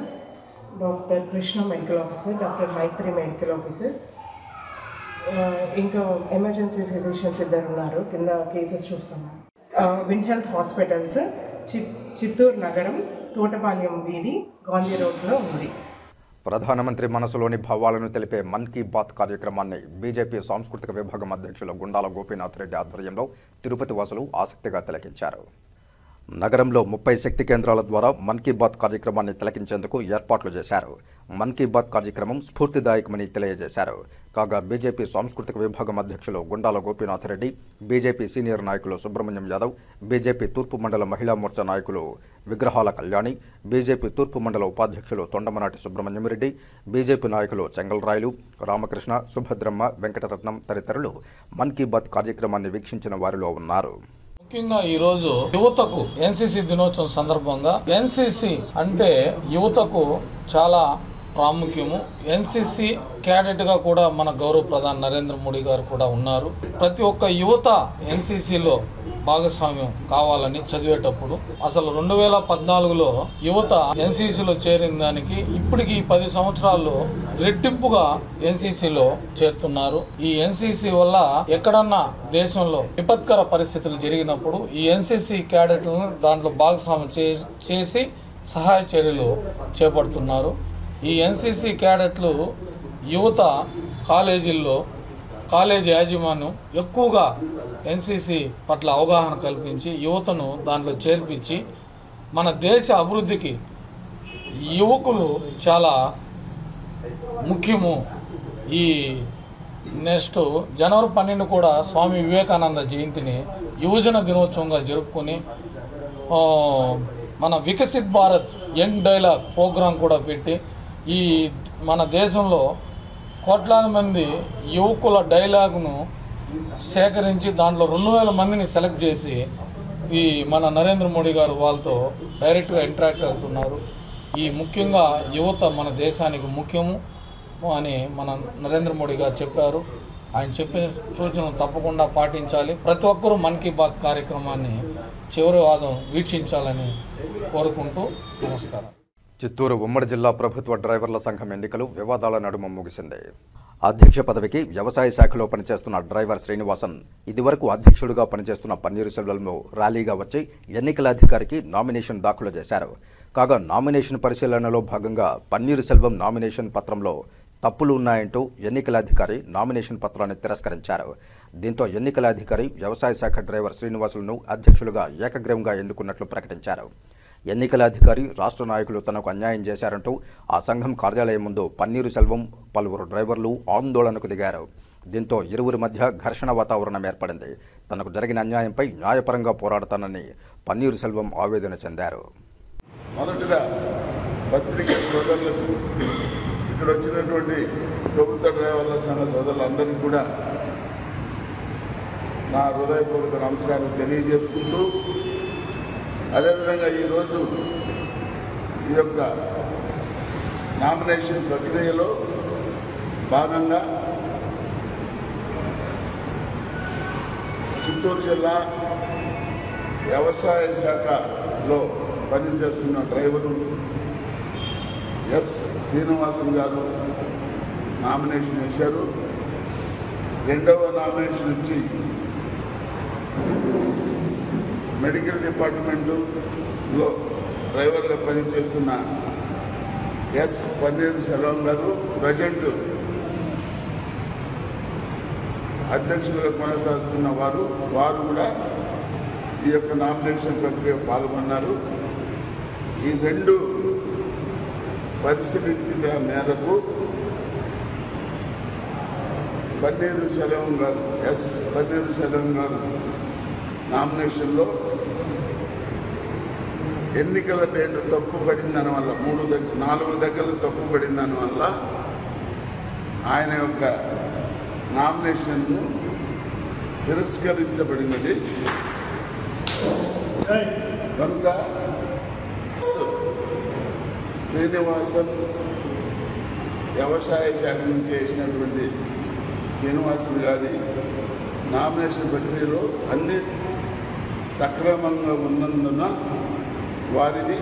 doctor Krishna medical officer, doctor Maithri medical officer, ఇంకా ఎమర్జెన్సీ ఫిజిషియన్స్ 2 ఉన్నారు. కింద కేసెస్ చూస్తున్నాం. విన్ హెల్త్ హాస్పిటల్స్ చిత్తూరు నగరం, తోటపాలెం వీధి, గాంధీ రోడ్లో ఉంది. ప్రధానమంత్రి మనసులోని భావాలను తెలిపే మన్ కీ బాత్ కార్యక్రమాన్ని బీజేపీ సాంస్కృతిక విభాగం అధ్యక్షులు గుండాల గోపీనాథ్ రెడ్డి ఆధ్వర్యంలో తిరుపతి వాసులు ఆసక్తిగా తిలకించారు. నగరంలో 30 శక్తి కేంద్రాల ద్వారా మన్ కీ బాత్ కార్యక్రమాన్ని తిలకించేందుకు ఏర్పాట్లు చేశారు. మన్ కీ బాత్ కార్యక్రమం స్ఫూర్తిదాయకమని తెలియజేశారు. కాగా బీజేపీ సాంస్కృతిక విభాగం అధ్యక్షులు గుండాల గోపీనాథ్ రెడ్డి, బీజేపీ సీనియర్ నాయకులు సుబ్రహ్మణ్యం యాదవ్, బీజేపీ తూర్పు మండల మహిళా మోర్చా నాయకులు విగ్రహాల కళ్యాణి, బీజేపీ తూర్పు మండల ఉపాధ్యక్షులు తొండమనాటి సుబ్రహ్మణ్యం రెడ్డి, బీజేపీ నాయకులు చెంగల్రాయలు, రామకృష్ణ, సుభద్రమ్మ, వెంకటరత్నం తదితరులు మన్ కీ బాత్ కార్యక్రమాన్ని వీక్షించిన వారిలో ఉన్నారు. ముఖ్యంగా ఈరోజు యువతకు ఎన్సీసీ దినోత్సవం సందర్భంగా ఎన్సీసీ అంటే యువతకు చాలా ప్రాముఖ్యము. ఎన్సీసీ క్యాడెట్గా కూడా మన గౌరవ ప్రధాని నరేంద్ర మోడీ గారు కూడా ఉన్నారు. ప్రతి ఒక్క యువత ఎన్సీసీలో భాగస్వామ్యం కావాలని చదివేటప్పుడు అసలు 2014లో యువత ఎన్సీసీలో చేరిన దానికి ఇప్పటికి 10 సంవత్సరాల్లో రెట్టింపుగా ఎన్సీసీలో చేరుతున్నారు. ఈ ఎన్సీసీ వల్ల ఎక్కడన్నా దేశంలో విపత్కర పరిస్థితులు జరిగినప్పుడు ఈ ఎన్సీసీ క్యాడెట్లను దాంట్లో భాగస్వామ్యం చేసి సహాయ చర్యలు చేపడుతున్నారు. ఈ ఎన్సీసీ క్యాడెట్లు యువత కాలేజీల్లో కాలేజీ యాజమాన్యం ఎక్కువగా ఎన్సీసీ పట్ల అవగాహన కల్పించి యువతను దాంట్లో చేర్పించి మన దేశ అభివృద్ధికి యువకులు చాలా ముఖ్యము. ఈ నెక్స్ట్ జనవరి 12 కూడా స్వామి వివేకానంద జయంతిని యువజన దినోత్సవంగా జరుపుకొని మన Viksit Bharat young dialogue programme కూడా పెట్టి ఈ మన దేశంలో కోట్లాది మంది యువకుల డైలాగును సేకరించి దాంట్లో 2000 మందిని సెలెక్ట్ చేసి ఈ మన నరేంద్ర మోడీ గారు వాళ్ళతో డైరెక్ట్గా ఇంటరాక్ట్ అవుతున్నారు. ఈ ముఖ్యంగా యువత మన దేశానికి ముఖ్యము అని మన నరేంద్ర మోడీ గారు చెప్పారు. ఆయన చెప్పిన సూచనలు తప్పకుండా పాటించాలి. ప్రతి ఒక్కరూ మన్ కీ బాత్ కార్యక్రమాన్ని చివరి వాదం వీక్షించాలని కోరుకుంటూ నమస్కారం. చిత్తూరు ఉమ్మడి జిల్లా ప్రభుత్వ డ్రైవర్ల సంఘం ఎన్నికలు వివాదాల నడుమ ముగిసింది. అధ్యక్ష పదవికి వ్యవసాయ శాఖలో పనిచేస్తున్న డ్రైవర్ శ్రీనివాసన్ ఇదివరకు అధ్యక్షుడిగా పనిచేస్తున్న పన్నీరు సెల్వంను ర్యాలీగా వచ్చి ఎన్నికల అధికారికి నామినేషన్ దాఖలు చేశారు. కాగా నామినేషన్ పరిశీలనలో భాగంగా పన్నీరు సెల్వం నామినేషన్ పత్రంలో తప్పులు ఉన్నాయంటూ ఎన్నికల అధికారి నామినేషన్ పత్రాన్ని తిరస్కరించారు. దీంతో ఎన్నికల అధికారి వ్యవసాయ శాఖ డ్రైవర్ శ్రీనివాసులను అధ్యక్షులుగా ఏకగ్రీవంగా ఎన్నుకున్నట్లు ప్రకటించారు. ఎన్నికల అధికారి రాష్ట్ర నాయకులు తనకు అన్యాయం చేశారంటూ ఆ సంఘం కార్యాలయం ముందు పన్నీరు సెల్వం పలువురు డ్రైవర్లు ఆందోళనకు దిగారు. దీంతో ఇరువురి మధ్య ఘర్షణ వాతావరణం ఏర్పడింది. తనకు జరిగిన అన్యాయంపై న్యాయపరంగా పోరాడతానని పన్నీరు సెల్వం ఆవేదన చెందారు. మొదటగా పత్రికా సోదరులకు, ఇక్కడ వచ్చినటువంటి ప్రభుత్వ డ్రైవర్ల సంఘ సోదరులందరికీ కూడా నా హృదయపూర్వక నమస్కారం తెలియజేసుకుంటూ, అదేవిధంగా ఈరోజు ఈ యొక్క నామినేషన్ ప్రక్రియలో భాగంగా చిత్తూరు జిల్లా వ్యవసాయ శాఖలో పనిచేస్తున్న డ్రైవరు ఎస్ శ్రీనివాసన్ గారు నామినేషన్ వేశారు. రెండవ నామినేషన్ వచ్చి మెడికల్ డిపార్ట్మెంటులో డ్రైవర్గా పనిచేస్తున్న ఎస్ పన్నీరు సెల్వం గారు ప్రజెంట్ అధ్యక్షులుగా కొనసాగుతున్న వారు కూడా ఈ యొక్క నామినేషన్ ప్రక్రియ పాల్గొన్నారు. ఈ రెండు పరిశీలించిన మేరకు పన్నీరు సెలవం గారు నామినేషన్లో ఎన్నికల డేటు తప్పు పడిందని వల్ల 4 దగ్గర తప్పు పడిందని వల్ల ఆయన యొక్క నామినేషన్ను తిరస్కరించబడినది. కనుక శ్రీనివాసన్ వ్యవసాయ శాఖ నుంచి చేసినటువంటి శ్రీనివాసన్ గారి నామినేషన్ ప్రక్రియలో అన్ని సక్రమంగా ఉన్నందున వారిది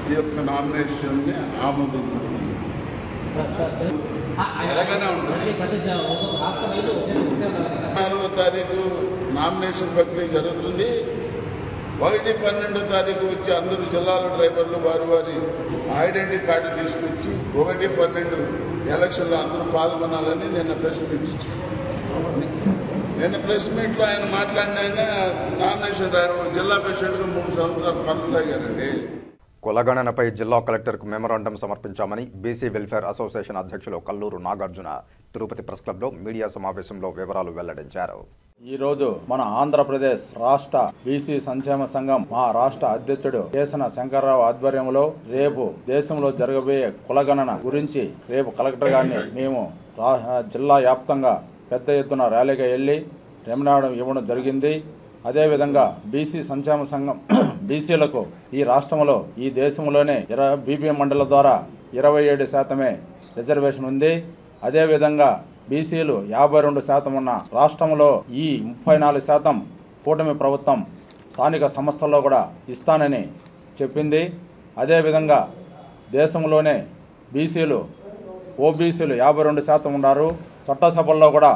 ఈ యొక్క నామినేషన్ని ఆమోదించబడింది. ఎలాగైనా ఉంటుంది. 4వ తారీఖు నామినేషన్ ప్రక్రియ జరుగుతుంది. 1-12 తారీఖు వచ్చి అందరూ జిల్లాల డ్రైవర్లు వారి ఐడెంటిటీ కార్డు తీసుకొచ్చి 1-12 ఎలక్షన్లో అందరూ పాల్గొనాలని నిన్న ప్రెస్ మీట్ ఇచ్చారు. నిన్న ప్రెస్ మీట్లో ఆయన మాట్లాడిన ఆయన నామినేషన్ జిల్లా ప్రెసిడెంట్గా 3 సంవత్సరాలు కొనసాగారండి. కులగణనపై జిల్లా కలెక్టర్కు మెమరాండం సమర్పించామని బీసీ వెల్ఫేర్ అసోసియేషన్ అధ్యక్షులు కల్లూరు నాగార్జున తిరుపతి ప్రెస్ క్లబ్లో మీడియా సమావేశంలో వివరాలు వెల్లడించారు. ఈరోజు మన ఆంధ్రప్రదేశ్ రాష్ట్ర బీసీ సంక్షేమ సంఘం మా రాష్ట్ర అధ్యక్షుడు కేసన శంకర్రావు ఆధ్వర్యంలో రేపు దేశంలో జరగబోయే కులగణన గురించి రేపు కలెక్టర్ గారిని మేము జిల్లా వ్యాప్తంగా పెద్ద ఎత్తున ర్యాలీగా వెళ్ళి మెమరాండం ఇవ్వడం జరిగింది. అదేవిధంగా బీసీ సంక్షేమ సంఘం బీసీలకు ఈ రాష్ట్రంలో ఈ దేశంలోనే బీపీఎం మండల ద్వారా 27% రిజర్వేషన్ ఉంది. అదేవిధంగా బీసీలు 52% ఉన్న రాష్ట్రంలో ఈ 34% కూటమి ప్రభుత్వం స్థానిక సంస్థల్లో కూడా ఇస్తానని చెప్పింది. అదేవిధంగా దేశంలోనే బీసీలు ఓబీసీలు 52% ఉన్నారు. చట్టసభల్లో కూడా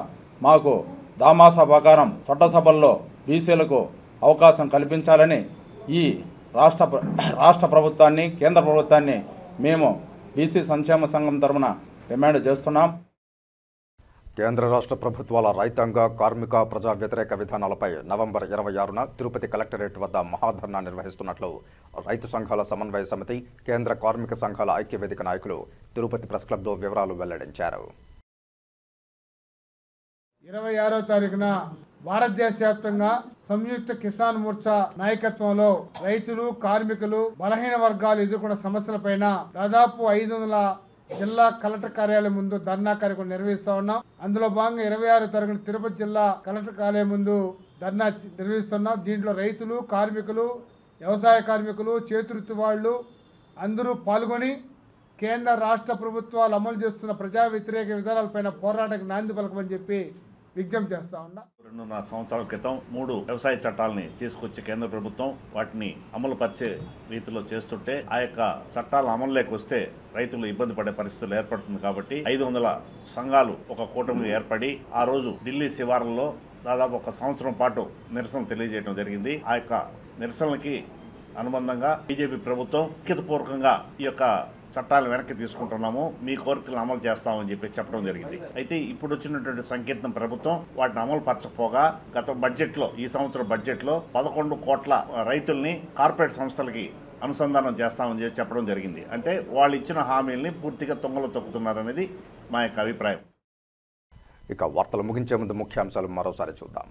మాకు దామాసా ప్రకారం చట్టసభల్లో బీసీలకు అవకాశం కల్పించాలని ఈ రాష్ట్ర ప్రభుత్వాన్ని కేంద్ర ప్రభుత్వాన్ని మేము బీసీ సంక్షేమ సంఘం తరఫున డిమాండ్ చేస్తున్నాం. కేంద్ర రాష్ట్ర ప్రభుత్వాల రైతాంగ కార్మిక ప్రజా వ్యతిరేక విధానాలపై నవంబర్ 26న తిరుపతి కలెక్టరేట్ వద్ద మహాధర్నా నిర్వహిస్తున్నట్లు రైతు సంఘాల సమన్వయ సమితి కేంద్ర కార్మిక సంఘాల ఐక్యవేదిక నాయకులు తిరుపతి ప్రెస్ క్లబ్లో వివరాలు వెల్లడించారు. 26వ తారీఖున భారతదేశ వ్యాప్తంగా సంయుక్త కిసాన్ మోర్చా నాయకత్వంలో రైతులు కార్మికులు బలహీన వర్గాలు ఎదుర్కొన్న సమస్యలపైన దాదాపు 500 జిల్లా కలెక్టర్ కార్యాలయం ముందు ధర్నా కార్యక్రమం నిర్వహిస్తా ఉన్నాం. అందులో భాగంగా 26వ తారీఖున తిరుపతి జిల్లా కలెక్టర్ కార్యాలయం ముందు ధర్నా నిర్వహిస్తున్నాం. దీంట్లో రైతులు కార్మికులు వ్యవసాయ కార్మికులు చేతివృత్తి వాళ్ళు అందరూ పాల్గొని కేంద్ర రాష్ట్ర ప్రభుత్వాలు అమలు చేస్తున్న ప్రజా వ్యతిరేక విధానాలపైన పోరాటానికి నాంది పలకమని చెప్పి విజ్ఞప్తి చేస్తా ఉన్నా. 2.5 సంవత్సరాల క్రితం 3 వ్యవసాయ చట్టాలని తీసుకొచ్చి కేంద్ర ప్రభుత్వం వాటిని అమలు పరిచే రీతిలో చేస్తుంటే ఆ యొక్క చట్టాలు అమలులోకి వస్తే రైతులు ఇబ్బంది పడే పరిస్థితులు ఏర్పడుతుంది. కాబట్టి 500 సంఘాలు ఒక కూటమి ఏర్పడి ఆ రోజు ఢిల్లీ శివార్లలో దాదాపు 1 సంవత్సరం పాటు నిరసన తెలియజేయడం జరిగింది. ఆ యొక్క నిరసనలకి అనుబంధంగా బీజేపీ ప్రభుత్వం లిఖితపూర్వకంగా ఈ యొక్క చట్టాలను వెనక్కి తీసుకుంటున్నాము, మీ కోరికలను అమలు చేస్తామని చెప్పడం జరిగింది. అయితే ఇప్పుడు వచ్చినటువంటి సంకీర్ణ ప్రభుత్వం వాటిని అమలు పరచకపోగా గత బడ్జెట్లో ఈ సంవత్సరం బడ్జెట్లో 11 కోట్ల రైతుల్ని కార్పొరేట్ సంస్థలకి అనుసంధానం చేస్తామని చెప్పడం జరిగింది. అంటే వాళ్ళు ఇచ్చిన హామీల్ని పూర్తిగా తొంగలో తొక్కుతున్నారనేది మా యొక్క అభిప్రాయం. ఇక వార్తలు ముగించే ముందు ముఖ్యాంశాలు మరోసారి చూద్దాం.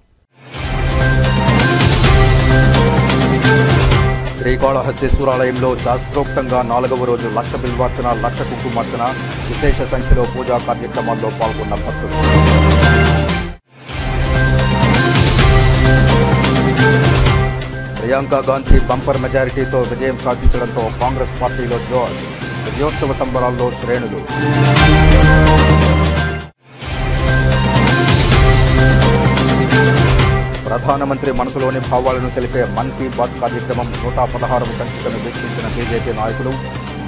శ్రీకాళహస్తీశ్వరాలయంలో శాస్త్రోక్తంగా 4వ రోజు 1,00,000 బిల్వార్చన 1,00,000 కుంకుమార్చన విశేష సంఖ్యలో పూజా కార్యక్రమాల్లో పాల్గొన్న భక్తులు. ప్రియాంక గాంధీ బంపర్ మెజారిటీతో విజయం సాధించడంతో కాంగ్రెస్ పార్టీలో జోష్, విజయోత్సవ సంబరాల్లో శ్రేణులు. ప్రధానమంత్రి మనసులోని భావాలను తెలిపే మన్ కీ బాత్ కార్యక్రమం 116వ సంచికను వీక్షించిన బీజేపీ నాయకులు.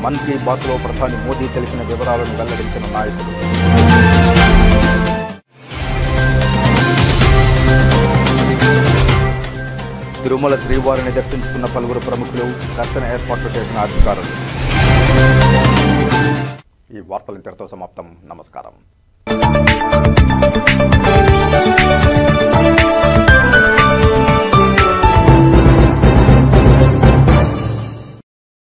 మన్ కీ బాత్లో ప్రధాని మోదీ తెలిపిన వివరాలను వెల్లడించిన నాయకులు. తిరుమల శ్రీవారిని దర్శించుకున్న పలువురు ప్రముఖులు, దర్శన ఏర్పాట్లు చేసిన అధికారులు. ఈ వార్తలు ఇంతటితో సమాప్తం. నమస్కారం. చేశారు.